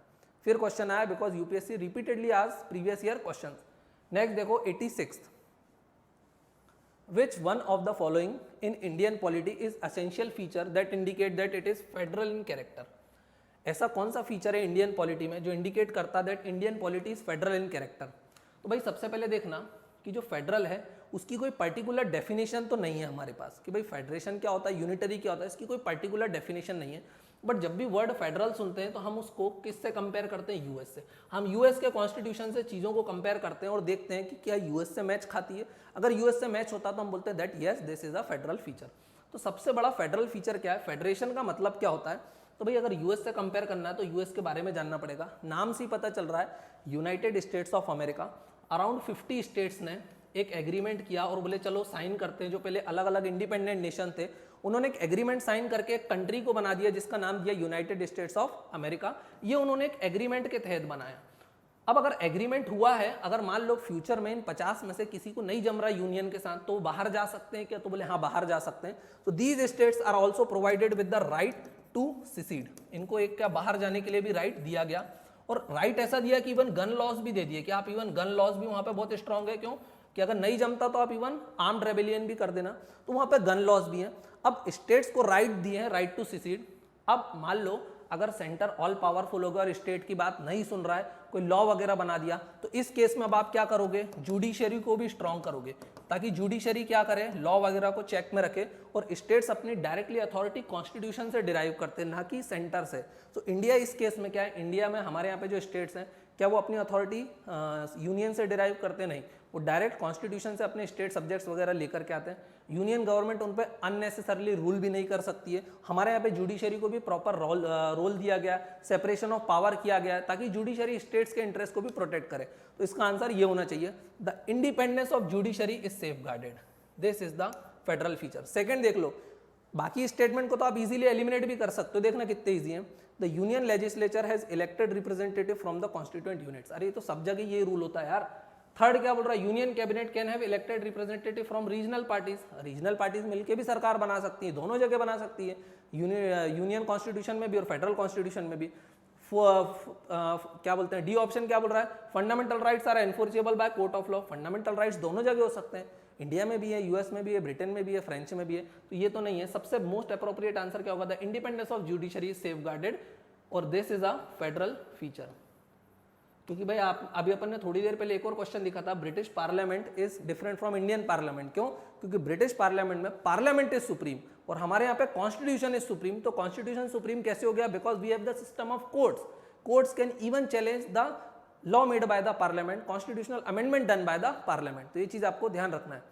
फिर क्वेश्चन आया, because UPSC repeatedly asks previous year question. Next देखो 86, which one of the following in Indian polity is essential feature that indicate that it is federal in character? ऐसा कौन सा फीचर है इंडियन पॉलिटी में जो indicate करता है that Indian polity is federal in character? तो भाई सबसे पहले देखना कि जो फेडरल है उसकी कोई पर्टिकुलर डेफिनेशन तो नहीं है हमारे पास कि भाई फेडरेशन क्या होता है, यूनिटरी क्या होता है, इसकी कोई पर्टिकुलर डेफिनेशन नहीं है। बट जब भी वर्ड फेडरल सुनते हैं तो हम उसको किससे कंपेयर करते हैं? यूएस से। हम यूएस के कॉन्स्टिट्यूशन से चीज़ों को कंपेयर करते हैं और देखते हैं कि क्या यूएस से मैच खाती है। अगर यूएस से मैच होता तो हम बोलते हैं that yes this is a federal feature. तो सबसे बड़ा फेडरल फीचर क्या है? फेडरेशन का मतलब क्या होता है? तो भाई अगर यूएस से कंपेयर करना है तो यूएस के बारे में जानना पड़ेगा। नाम से ही पता चल रहा है, United states of America, around 50 states ने एक एग्रीमेंट किया और बोले चलो साइन करते हैं। जो पहले अलग अलग इंडिपेंडेंट नेशन थे उन्होंने एक एग्रीमेंट साइन करके एक कंट्री को बना दिया जिसका नाम दिया यूनाइटेड स्टेट्स ऑफ अमेरिका। ये उन्होंने एक एग्रीमेंट के तहत बनाया। अब अगर एग्रीमेंट हुआ है, अगर मान लो फ्यूचर में इन 50 में से किसी को नहीं जम रहा यूनियन के साथ तो बाहर जा सकते हैं क्या? तो बोले हाँ बाहर जा सकते हैं। तो these states are also provided with the right to secede, इनको एक क्या बाहर जाने के लिए भी राइट दिया गया। और राइट ऐसा दिया कि इवन गन लॉज भी दे दिए कि आप इवन गन लॉज भी वहां पे बहुत स्ट्रांग है। क्यों? कि अगर नहीं जमता तो आप इवन आर्म्ड रेबेलियन भी कर देना, तो वहां पे गन लॉज भी हैं। अब स्टेट्स को राइट दिए हैं, राइट टू सिसीड। अब मान लो अगर सेंटर ऑल पावरफुल होगा और स्टेट की बात नहीं सुन रहा है, कोई लॉ वगैरह बना दिया, तो इस केस में अब आप क्या करोगे? जुडिशरी को भी स्ट्रांग करोगे ताकि जुडिशरी क्या करे? लॉ वगैरह को चेक में रखे। और स्टेट्स अपनी डायरेक्टली अथॉरिटी कॉन्स्टिट्यूशन से डिराइव करते हैं, ना कि सेंटर से। तो इंडिया इस केस में क्या है? इंडिया में हमारे यहाँ पे जो स्टेट्स हैं क्या वो अपनी अथॉरिटी यूनियन से डिराइव करते? नहीं, वो डायरेक्ट कॉन्स्टिट्यूशन से अपने स्टेट सब्जेक्ट्स वगैरह लेकर के आते हैं। यूनियन गवर्नमेंट उन पर अननेसेसरली रूल भी नहीं कर सकती है। हमारे यहाँ पे जुडिशरी को भी प्रॉपर रोल दिया गया, सेपरेशन ऑफ पावर किया गया है ताकि जुडिशरी स्टेट्स के इंटरेस्ट को भी प्रोटेक्ट करे। तो इसका आंसर ये होना चाहिए, the independence of judiciary is safeguarded, this is the federal feature. Second देख लो, बाकी स्टेटमेंट को तो आप इजीली एलिमिनेट भी कर सकते हो, देखना कितने इजी हैं। The union legislature has elected representative from the constituent units. अरे ये तो सब जगह ये रूल होता है यार। थर्ड क्या बोल रहा है? Union cabinet can have elected representative from regional parties. Regional parties मिलकर भी सरकार बना सकती है, दोनों जगह बना सकती है, यूनियन कॉन्स्टिट्यूशन में भी और फेडरल कॉन्स्टिट्यूशन में भी। क्या बोलते हैं? डी ऑप्शन क्या बोल रहा है? Fundamental rights are enforceable by court of law. Fundamental rights दोनों जगह हो सकते हैं, इंडिया में भी है, यूएस में भी है, ब्रिटेन में भी है, फ्रेंच में भी है। तो ये तो नहीं है। सबसे मोस्ट अप्रोप्रिएट आंसर क्या होगा? The independence of judiciary is safeguarded or this is a federal feature. क्योंकि भाई आप अभी अपन ने थोड़ी देर पहले एक और क्वेश्चन लिखा था, British parliament is different from Indian parliament. क्यों? क्योंकि ब्रिटिश पार्लियामेंट में पार्लियामेंट इज सुप्रीम और हमारे यहाँ पे कॉन्स्टिट्यूशन इज सुप्रीम। तो कॉन्स्टिट्यूशन सुप्रीम कैसे हो गया? Because we have the system of courts. Courts can even challenge the law made by the parliament, constitutional amendment done by the parliament. तो ये चीज आपको ध्यान रखना है।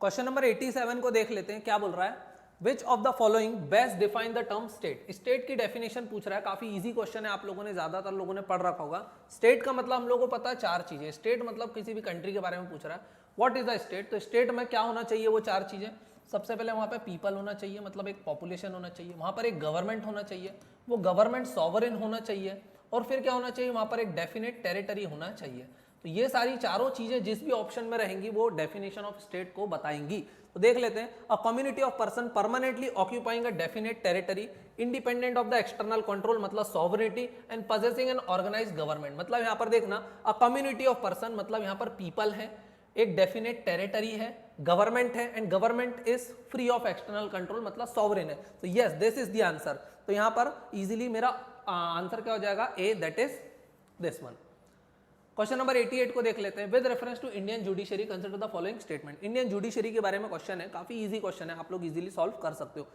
क्वेश्चन नंबर 87 को देख लेते हैं, क्या बोल रहा है? Which of the following best define the term state? State की डेफिनेशन पूछ रहा है, काफी इजी क्वेश्चन है, आप लोगों ने ज्यादातर लोगों ने पढ़ रखा होगा। स्टेट का मतलब हम लोगों को पता है 4 चीजें। स्टेट मतलब किसी भी कंट्री के बारे में पूछ रहा है, व्हाट इज द स्टेट? तो स्टेट में क्या होना चाहिए? वो 4 चीजें। सबसे पहले वहां पे पीपल होना चाहिए, मतलब एक पॉपुलेशन होना चाहिए। वहां पर एक गवर्नमेंट होना चाहिए, वो गवर्नमेंट सॉवरेन होना चाहिए। और फिर क्या होना चाहिए? वहां पर एक डेफिनेट टेरिटरी होना चाहिए। तो ये सारी चारों चीजें जिस भी ऑप्शन में रहेंगी वो डेफिनेशन ऑफ स्टेट को बताएंगी। तो देख लेते हैं, a community of person permanently occupying a definite territory independent of the external control, मतलब sovereignty, and possessing an organised government. मतलब यहाँ पर देखना, अ कम्युनिटी ऑफ पर्सन मतलब यहाँ पर पीपल है, एक डेफिनेट टेरिटरी है, गवर्नमेंट है, and government is free of external control मतलब सॉवरेन है। तो yes this is the answer. तो यहाँ पर इजीली मेरा आंसर क्या हो जाएगा? A, that is this one. Question number 88 को देख लेते हैं। With reference to Indian judiciary consider the following statement. Indian judiciary के बारे में क्वेश्चन है, काफी इजी क्वेश्चन है, आप लोग इजीली सॉल्व कर सकते हो।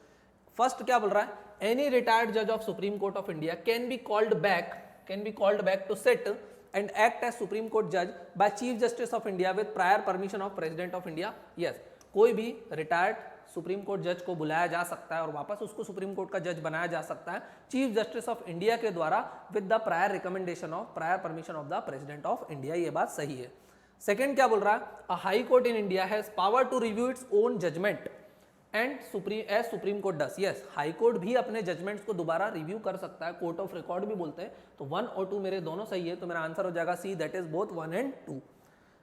फर्स्ट क्या बोल रहा है? एनी रिटायर्ड जज of supreme court of India can be called back to sit and act as Supreme Court judge by Chief Justice of India with prior permission of President of India. Yes, कोई भी retired supreme court जज को बुलाया जा सकता है और वापस उसको सुप्रीम कोर्ट का जज बनाया जा सकता है चीफ जस्टिस ऑफ इंडिया के द्वारा with the prior recommendation of prior permission of the president of India. ये बात सही है। सेकंड क्या बोल रहा है, a high court in India has power to review its own judgment and supreme court does. Yes, high court भी अपने जजमेंट्स को दोबारा रिव्यू कर सकता है, कोर्ट ऑफ रिकॉर्ड भी बोलते हैं। तो 1 और 2 मेरे दोनों सही है, तो मेरा आंसर हो जाएगा C, that is both 1 and 2।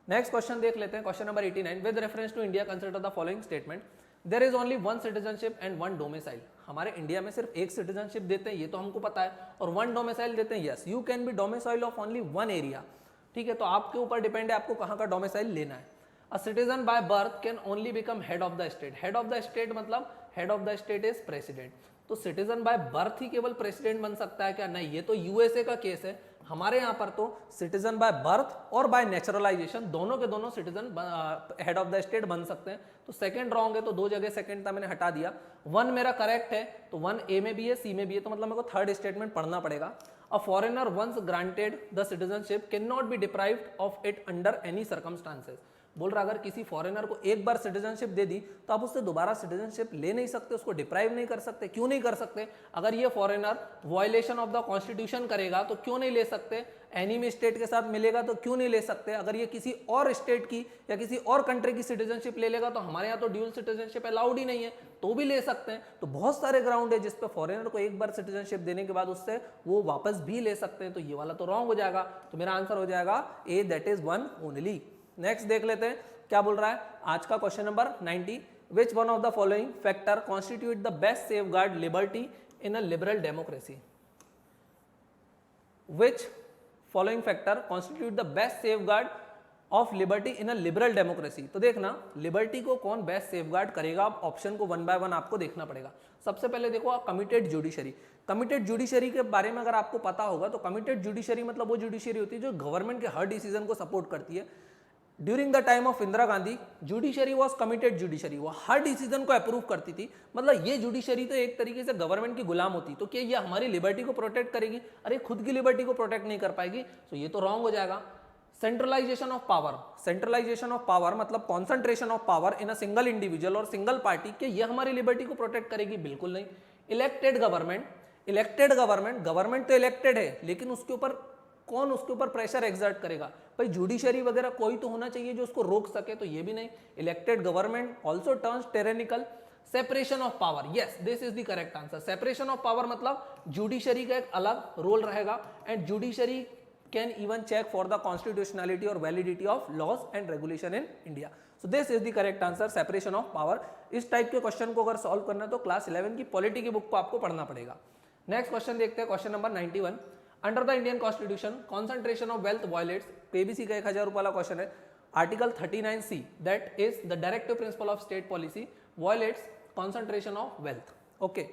Next question देख लेते हैं, question number 89। With reference to India consider the following statement, there is only 1 citizenship and 1 domicile. हमारे इंडिया में सिर्फ 1 सिटीजनशिप देते हैं, ये तो हमको पता है, और 1 डोमिसाइल देते हैं। Yes, you can be domicile of only 1 area. ठीक है, तो आपके ऊपर डिपेंड है आपको कहाँ का डोमिसाइल लेना है। A citizen by birth can only become head of the state. Head of the state मतलब head of the state is president. तो सिटीजन बाय बर्थ ही केवल प्रेसिडेंट बन सकता है क्या? नहीं, ये तो यूएसए का केस है। हमारे यहाँ पर तो सिटीजन बाय बर्थ और बाय नेचुरलाइजेशन दोनों के दोनों citizen head of the state बन सकते हैं। तो सेकंड रॉन्ग है, तो 2 जगह सेकंड था, मैंने हटा दिया। 1 मेरा करेक्ट है, तो 1 ए में भी है, सी में भी है, तो मतलब मेरे को थर्ड स्टेटमेंट पढ़ना पड़ेगा। A foreigner once granted the citizenship can not be deprived of it under any circumstances. बोल रहा अगर किसी फॉरेनर को एक बार सिटीजनशिप दे दी तो आप उससे दोबारा सिटीजनशिप ले नहीं सकते, उसको डिप्राइव नहीं कर सकते। क्यों नहीं कर सकते? अगर ये foreigner violation of the constitution करेगा तो क्यों नहीं ले सकते? एनिमी स्टेट के साथ मिलेगा तो क्यों नहीं ले सकते? अगर ये किसी और स्टेट की या किसी और कंट्री की सिटीजनशिप ले लेगा, तो हमारे यहाँ तो ड्यूल सिटीजनशिप अलाउड ही नहीं है, तो भी ले सकते हैं। तो बहुत सारे ग्राउंड है जिस पे फॉरेनर को एक बार सिटीजनशिप देने के बाद उससे वो वापस भी ले सकते हैं। तो ये वाला तो रॉन्ग हो जाएगा, तो मेरा आंसर हो जाएगा A, that is 1 only. Next देख लेते हैं क्या बोल रहा है आज का question number 90। Which one of the following factor constitute the best safeguard liberty in a liberal democracy. Which following factor constitute the best safeguard of liberty in a liberal democracy. तो देखना लिबर्टी को कौन best safeguard करेगा, option को 1 by 1 आपको देखना पड़ेगा। सबसे पहले देखो कमिटेड जुडिशरी। कमिटेड जुडिशरी के बारे में अगर आपको पता होगा तो कमिटेड जुडिशरी मतलब वो जुडिशरी होती है जो गवर्नमेंट के हर डिसीजन को सपोर्ट करती है। During the time of Indira Gandhi judiciary was committed judiciary, वो हर डिसीजन को अप्रूव करती थी। मतलब ये जुडिशरी तो एक तरीके से गवर्नमेंट की गुलाम होती। तो क्या ये हमारी लिबर्टी को प्रोटेक्ट करेगी? अरे खुद की लिबर्टी को प्रोटेक्ट नहीं कर पाएगी, तो ये तो रॉन्ग हो जाएगा। Centralisation of power. Centralisation of power मतलब concentration of power in a single individual or single party, क्या ये हमारी लिबर्टी को प्रोटेक्ट करेगी? बिल्कुल नहीं। Elected government. Elected government, government तो इलेक्टेड है, लेकिन उसके ऊपर कौन उसके ऊपर प्रेशर एक्सर्ट करेगा? भाई जुडिशरी वगैरह कोई तो होना चाहिए जो उसको रोक सके, तो ये भी नहीं। Elected government also turns tyrannical. Separation of power, yes this is the correct answer. Separation of power मतलब जुडिशरी का एक अलग रोल रहेगा and judiciary can even check for the constitutionality or validity of laws and regulation in India. So this is the correct answer, separation of power. इस type के question को अगर solve करना है तो क्लास 11 की पॉलिटी की बुक को आपको पढ़ना पड़ेगा। नेक्स्ट क्वेश्चन देखते हैं, question number 91। Under the Indian constitution concentration of wealth violates. KBC का 1000 रुपये वाला क्वेश्चन है। Article 39C that is the directive principle of state policy violates concentration of wealth. Okay,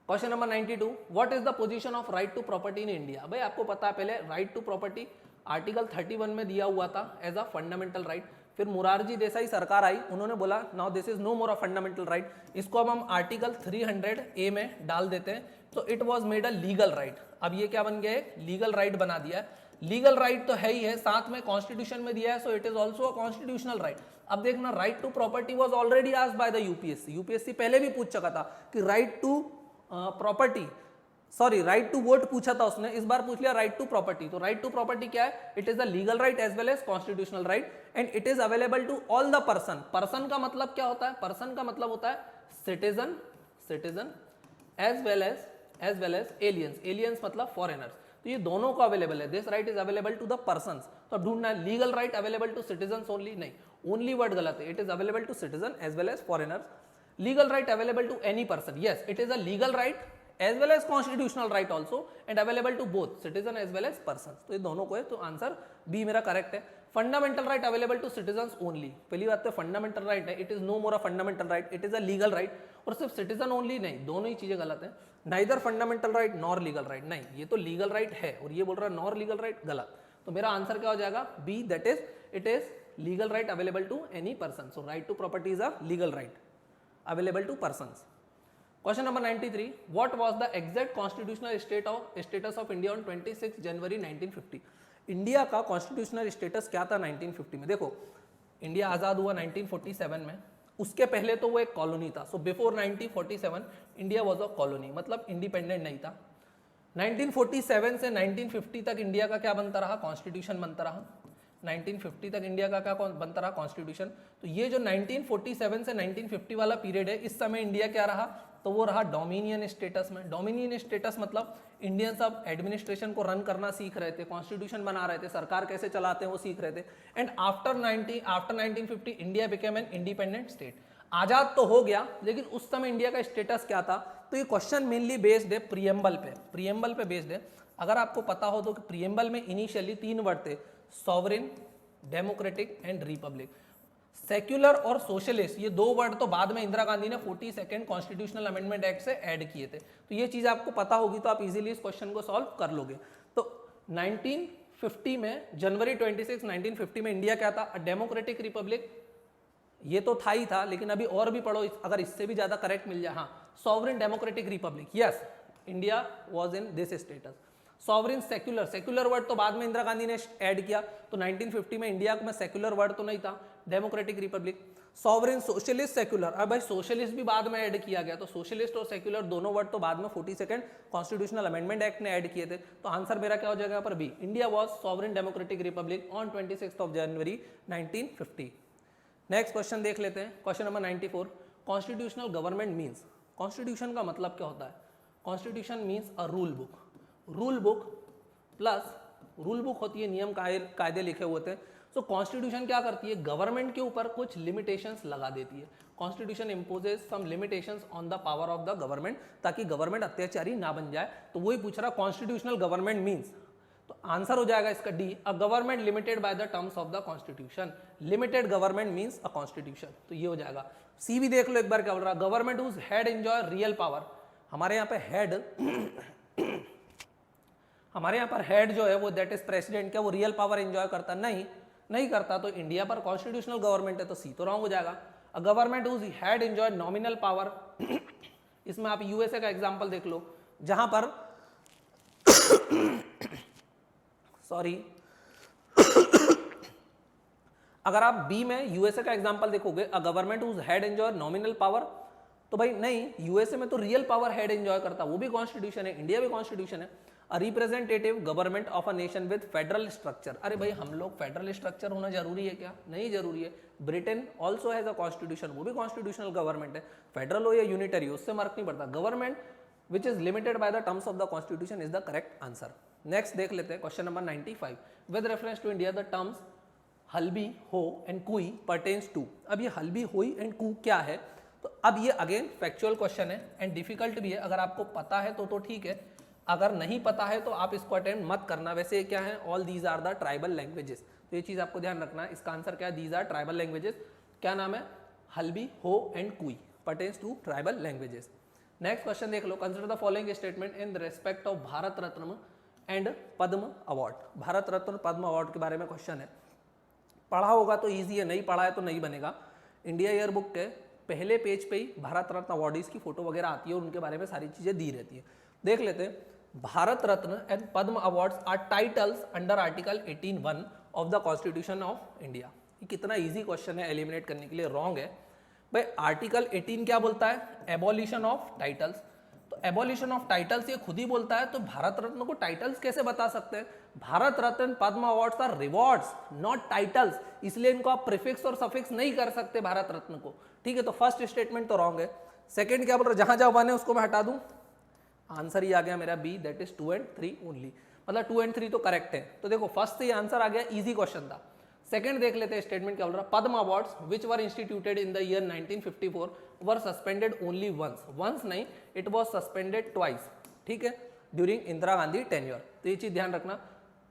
question number 92। What is the position of right to property in India. भाई आपको पता है पहले right to property article 31 में दिया हुआ था as a fundamental right. फिर मुरारजी देसाई सरकार आई, उन्होंने बोला now this is no more a fundamental right, इसको अब हम आर्टिकल 300A में डाल देते हैं, तो it was made a legal right. अब ये क्या बन गया है? लीगल राइट बना दिया है। लीगल राइट तो है ही है, साथ में कॉन्स्टिट्यूशन में दिया है, so it is also a constitutional right. अब देखना right to property was already asked by the UPSC. UPSC पहले भी पूछ चुका था कि right to property, sorry right to vote पूछा था उसने, इस बार पूछ लिया राइट टू प्रॉपर्टी। तो राइट टू प्रॉपर्टी क्या है? It is a legal right as well as constitutional right and it is available to all the person. Person का मतलब क्या होता है? पर्सन का मतलब होता है citizen, citizen as well as aliens. Aliens मतलब फॉरेनर्स, तो ये दोनों को अवेलेबल है। This right is available to the persons. तो ढूंढना है legal right available to citizen only, नहीं, ओनली वर्ड गलत है। It is available to citizen as well as foreigners. Legal right available to any person, yes it is a legal right as well as constitutional right also and available to both citizen as well as persons। तो ये दोनों को है, तो answer B मेरा correct है। Fundamental right available to citizens only. पहली बात तो फंडामेंटल राइट है, it is no more a fundamental right, it is a legal right. और सिर्फ सिटीजन ओनली नहीं, दोनों ही चीजें गलत है। Neither fundamental right nor legal right, नहीं ये तो लीगल राइट है और ये बोल रहा है नॉर लीगल राइट, गलत। तो मेरा आंसर क्या हो जाएगा? B, that is it is legal right available to any person. So right to property is a legal right available to persons. Question number 93, what was the exact constitutional status of India on 26 January 1950। India का constitutional status क्या था 1950 में। देखो India आज़ाद हुआ 1947 में, उसके पहले तो वो एक कॉलोनी था। So before 1947 India was a colony, मतलब इंडिपेंडेंट नहीं था। 1947 से 1950 तक इंडिया का क्या बनता रहा, कॉन्स्टिट्यूशन बनता रहा। 1950 तक इंडिया का क्या बनता रहा, कॉन्स्टिट्यूशन। तो ये जो 1947 से 1950 वाला पीरियड है, इस समय इंडिया क्या रहा, तो वो रहा डोमिनियन स्टेटस में। डोमिनियन स्टेटस मतलब इंडियंस अब एडमिनिस्ट्रेशन को रन करना सीख रहे थे, कॉन्स्टिट्यूशन बना रहे थे, सरकार कैसे चलाते हैं वो सीख रहे थे। And after 1950 India became an independent state. आजाद तो हो गया, लेकिन उस समय इंडिया का स्टेटस क्या था। तो ये क्वेश्चन मेनली बेस्ड है प्रियम्बल पे, प्रियम्बल पे बेस्ड है। अगर आपको पता हो तो प्रियम्बल में इनिशियली 3 वर्ड थे, sovereign, democratic and Republic. Secular और सोशलिस्ट ये 2 वर्ड तो बाद में इंदिरा गांधी ने 42nd कॉन्स्टिट्यूशनल अमेंडमेंट एक्ट से ऐड किए थे। तो ये चीज आपको पता होगी तो आप इजीली इस क्वेश्चन को सॉल्व कर लोगे। तो 1950 में जनवरी 26 1950 में इंडिया क्या था, डेमोक्रेटिक रिपब्लिक। ये तो था ही था, लेकिन अभी और भी पढ़ो अगर इससे भी ज्यादा करेक्ट मिल जाए। हाँ, sovereign democratic Republic, yes India was in this status. Sovereign secular, secular word तो बाद में इंदिरा गांधी ने ऐड किया। तो 1950 में इंडिया में सेक्युलर वर्ड तो नहीं था, democratic Republic. Sovereign, socialist, secular, अब भाई सोशलिस्ट भी बाद में ऐड किया गया। तो सोशलिस्ट और सेक्युलर दोनों वर्ड तो बाद में 42nd कॉन्स्टिट्यूशनल अमेंडमेंट एक्ट ने ऐड किए थे। तो आंसर मेरा क्या हो जाएगा पर B, India was sovereign democratic republic on 26 January 1950। Next question देख लेते हैं, question number 94, constitutional government means. Constitution का मतलब क्या होता है, constitution means a rule book. Rule book plus, rule book होती है नियम कायदे लिखे हुए होते हैं। सो कॉन्स्टिट्यूशन क्या करती है, गवर्नमेंट के ऊपर कुछ लिमिटेशंस लगा देती है। Constitution imposes some limitations on the power of the government, ताकि गवर्नमेंट अत्याचारी ना बन जाए। तो वही पूछ रहा कॉन्स्टिट्यूशनल गवर्नमेंट मीन्स। तो आंसर हो जाएगा इसका D, a government limited by the terms of the constitution. Limited government means a constitution. तो ये हो जाएगा। सी भी देख लो एक बार क्या बोल रहा है, government whose head enjoy real power. हमारे यहाँ पे हेड हमारे यहाँ पर हेड जो है वो दैट इज प्रेसिडेंट, क्या वो रियल पावर एंजॉय करता, नहीं करता। तो इंडिया पर कॉन्स्टिट्यूशनल गवर्नमेंट है, तो सी तो रॉन्ग हो जाएगा। A government whose head enjoy nominal power. इसमें आप यूएसए का एग्जांपल देख लो, जहां पर सॉरी अगर आप बी में यूएसए का एग्जांपल देखोगे, a government whose head enjoy nominal power, तो भाई नहीं, यूएसए में तो रियल पावर हेड एंजॉय करता, वो भी कॉन्स्टिट्यूशन है, इंडिया भी कॉन्स्टिट्यूशन है। A representative government of a nation with federal structure. अरे भाई हम लोग फेडरल स्ट्रक्चर होना जरूरी है क्या, नहीं जरूरी है। Britain also has a constitution, वो भी कॉन्स्टिट्यूशनल गवर्नमेंट है, फेडरल हो या यूनिटरी, उससे फर्क नहीं पड़ता। Government which is limited by the terms of the constitution is the correct answer. Next देख लेते हैं question number 95, with reference to India the terms Halbi, Ho and Kui pertains to. अब ये हल्बी, होई एंड कू क्या है, तो अब ये अगेन फैक्चुअल क्वेश्चन है एंड डिफिकल्ट भी है। अगर आपको पता है तो ठीक है, अगर नहीं पता है तो आप इसको अटेम्प्ट मत करना। वैसे क्या है, all these are the tribal languages, तो ये चीज आपको ध्यान रखना है। इसका आंसर क्या है, दीज आर ट्राइबल लैंग्वेजेस। क्या नाम है, Halbi, Ho and Kui pertains to tribal languages. Next question देख लो, consider the following statement in respect of Bharat Ratna and Padma award. Bharat Ratna Padma award के बारे में क्वेश्चन है, पढ़ा होगा तो ईजी है, नहीं पढ़ा है तो नहीं बनेगा। इंडिया ईयर बुक के पहले पेज पे ही भारत रत्न अवार्डीज की फोटो वगैरह आती है और उनके बारे में सारी चीजें दी रहती है। देख लेते हैं, Bharat Ratna and Padma awards are titles under article 18(1) of the constitution of India. ये कितना इजी क्वेश्चन है, एलिमिनेट करने के लिए रॉन्ग है भाई। आर्टिकल 18 क्या बोलता है, एबॉलिशन ऑफ टाइटल्स। तो एबॉलिशन ऑफ टाइटल्स ये खुद ही बोलता है, तो भारत रत्न को टाइटल्स कैसे बता सकते हैं। Bharat Ratna Padma awards are rewards not titles, इसलिए इनको आप प्रीफिक्स और सफिक्स नहीं कर सकते भारत रत्न को, ठीक है। तो फर्स्ट स्टेटमेंट तो रॉन्ग है। सेकंड क्या बोल रहा है, जहां जहां वन है उसको मैं हटा दूं, आंसर ही आ गया मेरा B, that is 2 and 3 only, मतलब 2 and 3 तो करेक्ट है। तो देखो फर्स्ट से आंसर आ गया, इजी क्वेश्चन था। सेकंड देख लेते हैं स्टेटमेंट क्या बोल रहा है, Padma awards which were instituted in the year 1954 were suspended only once नहीं, इट वाज सस्पेंडेड ट्वाइस, ठीक है, ड्यूरिंग इंदिरा गांधी टेन्योर। तो ये चीज ध्यान रखना।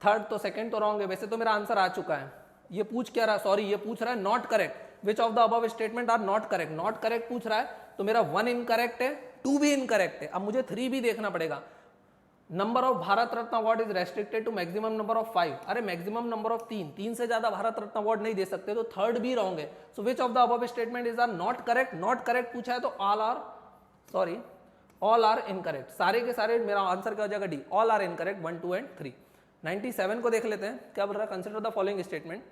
थर्ड तो सेकंड तो रॉन्ग है, वैसे तो मेरा आंसर आ चुका है। ये पूछ क्या रहा, सॉरी ये पूछ रहा है not correct, which of the above statement are not correct. Not correct पूछ रहा है, तो मेरा 1 इनकरेक्ट है, 2 भी इनकरेक्ट है। अब मुझे 3 भी देखना पड़ेगा। Number of Bharat Ratna award is restricted to maximum number of 5। अरे मैक्सिमम नंबर ऑफ 3 से ज्यादा भारत रत्न अवार्ड नहीं दे सकते, तो थर्ड भी रॉन्ग है। So which of the above statement is are not correct, not correct पूछा है तो all are, sorry all are incorrect, सारे के सारे मेरा आंसर क्या हो जाएगा D, all are incorrect 1, 2 and 3। 97 को देख लेते हैं, क्या बोल रहा है, consider the following statement.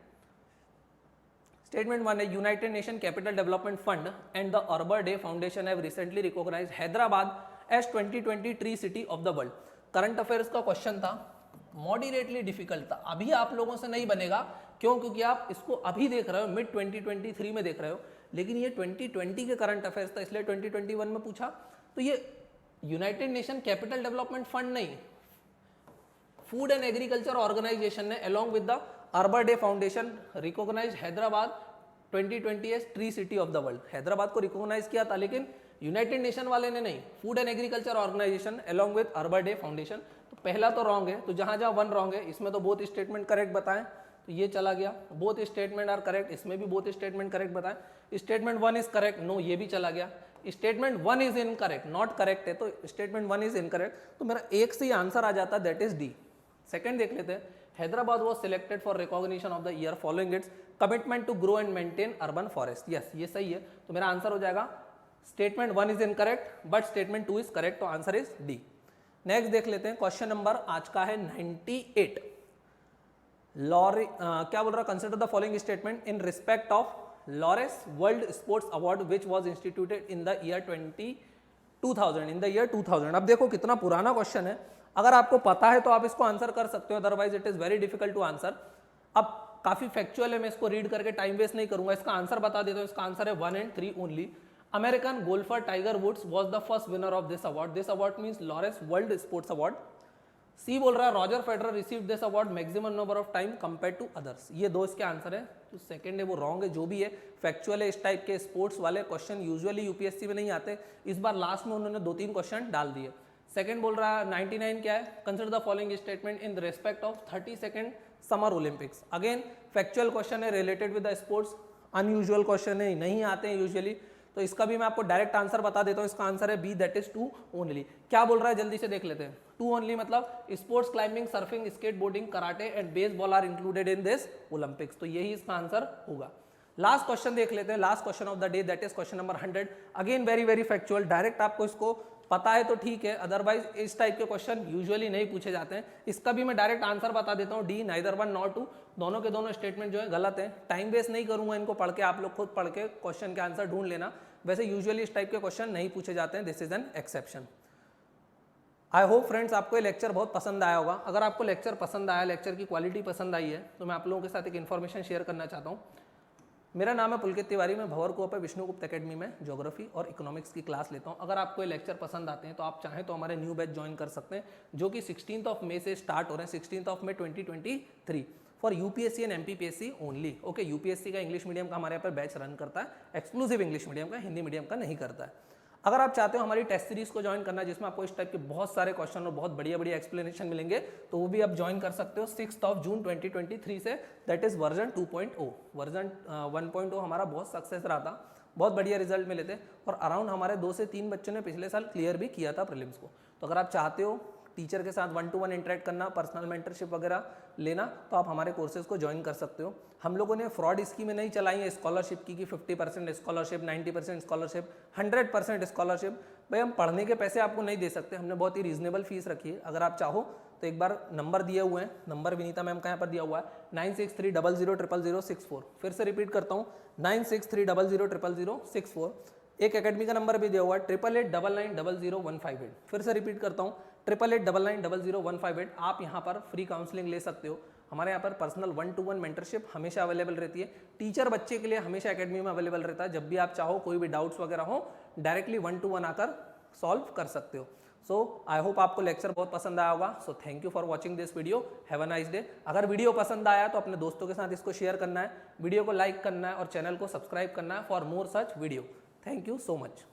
Statement 1 है, United Nation capital development fund and the urban day foundation have recently recognised Hyderabad as 2020 tree city of the world. Current affairs का क्वेश्चन था, मॉडरेटली डिफिकल्ट था, अभी आप लोगों से नहीं बनेगा, क्यों, क्योंकि आप इसको अभी देख रहे हो, मिड 2023 में देख रहे हो, लेकिन ये 2020 के करंट अफेयर्स था, इसलिए 2021 में पूछा। तो ये United Nation capital development fund नहीं, फूड एंड एग्रीकल्चर ऑर्गेनाइजेशन ने along with the urban day foundation recognise Hyderabad 2020 as tree city of the world. Hyderabad को रिकॉग्नाइज किया था, लेकिन यूनाइटेड नेशन वाले ने नहीं, food and agriculture organisation along with urban day foundation. तो पहला तो रॉन्ग है, तो जहां जहां 1 रॉन्ग है इसमें तो बोथ स्टेटमेंट करेक्ट बताएं, तो ये चला गया, बोथ स्टेटमेंट आर करेक्ट, इसमें भी बोथ स्टेटमेंट करेक्ट बताएं। स्टेटमेंट 1 इज करेक्ट, नो, ये भी चला गया। Statement 1 is incorrect, not correct है, तो स्टेटमेंट 1 इज इनकरेक्ट, तो मेरा एक से ही आंसर आ जाता, दैट इज डी। सेकंड देख लेते हैं, Hyderabad was selected for recognition of the year following its commitment to grow and maintain urban forest. Yes, ये सही है, तो मेरा आंसर हो जाएगा statement 1 is incorrect but statement 2 is correct, तो आंसर इज डी। नेक्स्ट देख लेते हैं, क्वेश्चन नंबर आज का है 98। क्या बोल रहा है, consider the following statement in respect of Laureus world sports award which was instituted in the year 2000, in the year 2000। अब देखो कितना पुराना क्वेश्चन है, अगर आपको पता है तो आप इसको आंसर कर सकते हो, otherwise it is very difficult to answer. अब काफी फैक्चुअल है, मैं इसको रीड करके टाइम वेस्ट नहीं करूंगा, इसका आंसर बता देता हूं। इसका आंसर है 1 and 3 only. American golfer Tiger Woods was the first winner of this award. This award means Laureus world sports award. C बोल रहा है Roger Federer received this award maximum number of time compare to others. ये दो इसके answer है, तो second है वो रॉन्ग है, जो भी है फैक्चुअल है। इस टाइप के स्पोर्ट्स वाले क्वेश्चन यूजुअली यूपीएससी में नहीं आते, इस बार लास्ट में उन्होंने 2-3 क्वेश्चन डाल दिए। सेकंड बोल रहा है 99 क्या है, consider the following statement in respect of 32nd summer Olympics. Again factual question है related with the sports, unusual question है, नहीं आते हैं यूजुअली, तो इसका भी मैं आपको डायरेक्ट आंसर बता देता हूं। इसका आंसर है बी, दैट इज 2 ओनली। क्या बोल रहा है जल्दी से देख लेते हैं। 2 ओनली मतलब sports climbing, surfing, skateboarding, karate and baseball are included in this Olympics, तो यही इसका आंसर होगा। लास्ट क्वेश्चन देख लेते हैं, last question of the day, that is question number 100। Again very very factual, direct आपको इसको पता है तो ठीक है, अदरवाइज इस टाइप के क्वेश्चन यूजुअली नहीं पूछे जाते हैं। इसका भी मैं डायरेक्ट आंसर बता देता हूँ, डी, नाइदर 1 नॉट 2, दोनों के दोनों स्टेटमेंट जो है गलत है। टाइम वेस्ट नहीं करूंगा इनको पढ़ के, आप लोग खुद पढ़ के क्वेश्चन के आंसर ढूंढ लेना। वैसे यूजुअली इस टाइप के क्वेश्चन नहीं पूछे जाते हैं, this is an exception. I hope friends आपको ये लेक्चर बहुत पसंद आया होगा। अगर आपको लेक्चर पसंद आया, लेक्चर की क्वालिटी पसंद आई है, तो मैं आप लोगों के साथ एक इन्फॉर्मेशन शेयर करना चाहता हूँ। मेरा नाम है पुलकित तिवारी, मैं भंवर को विष्णुगुप्त एकेडमी में ज्योग्राफी और इकोनॉमिक्स की क्लास लेता हूँ। अगर आपको ये लेक्चर पसंद आते हैं तो आप चाहें तो हमारे न्यू बैच ज्वाइन कर सकते हैं, जो कि 16 मई से स्टार्ट हो रहे हैं, 16 मई 2023 for UPSC and MPPSC only. Okay, UPSC का इंग्लिश मीडियम का हमारे यहाँ पर बैच रन करता है, एक्सक्लूसिव इंग्लिश मीडियम का, हिंदी मीडियम का नहीं करता है। अगर आप चाहते हो हमारी टेस्ट सीरीज को ज्वाइन करना, जिसमें आपको इस टाइप के बहुत सारे क्वेश्चन और बहुत बढ़िया बढ़िया एक्सप्लेनेशन मिलेंगे, तो वो भी आप ज्वाइन कर सकते हो 6 जून 2023 से, दैट इज वर्जन 2.0। वर्जन 1.0 हमारा बहुत सक्सेस रहा था, बहुत बढ़िया रिजल्ट मिले थे, और अराउंड हमारे 2 से 3 बच्चों ने पिछले साल क्लियर भी किया था प्रीलिम्स को। तो अगर आप चाहते हो टीचर के साथ 1-to-1 इंटरेक्ट करना, पर्सनल मेंटरशिप वगैरह लेना, तो आप हमारे कोर्सेज को ज्वाइन कर सकते हो। हम लोगों ने फ्रॉड स्कीमें नहीं चलाई है स्कॉलरशिप की, कि 50% स्कॉलरशिप, 90% स्कॉलरशिप, 100% स्कॉलरशिप। भाई हम पढ़ने के पैसे आपको नहीं दे सकते, हमने बहुत ही रीजनेबल फीस रखी है। अगर आप चाहो तो एक बार नंबर दिए हुए हैं, नंबर विनीता मैम का यहाँ पर दिया हुआ है 9630000064। फिर से रिपीट करता हूँ 9630000064। एक एकेडमी का नंबर भी दिया हुआ है 8889900158। फिर से रिपीट करता हूँ 8889900158। आप यहाँ पर फ्री काउंसलिंग ले सकते हो। हमारे यहाँ पर पर्सनल 1-to-1 मेंटरशिप हमेशा अवेलेबल रहती है। टीचर बच्चे के लिए हमेशा एकेडमी में अवेलेबल रहता है। जब भी आप चाहो, कोई भी डाउट्स वगैरह हो, डायरेक्टली 1-to-1 आकर सॉल्व कर सकते हो। सो आई होप आपको लेक्चर बहुत पसंद आया होगा। So thank you for watching this video, have a nice day. अगर वीडियो पसंद आया तो अपने दोस्तों के साथ इसको शेयर करना है, वीडियो को लाइक करना है और चैनल को सब्सक्राइब करना है for more such video. Thank you so much.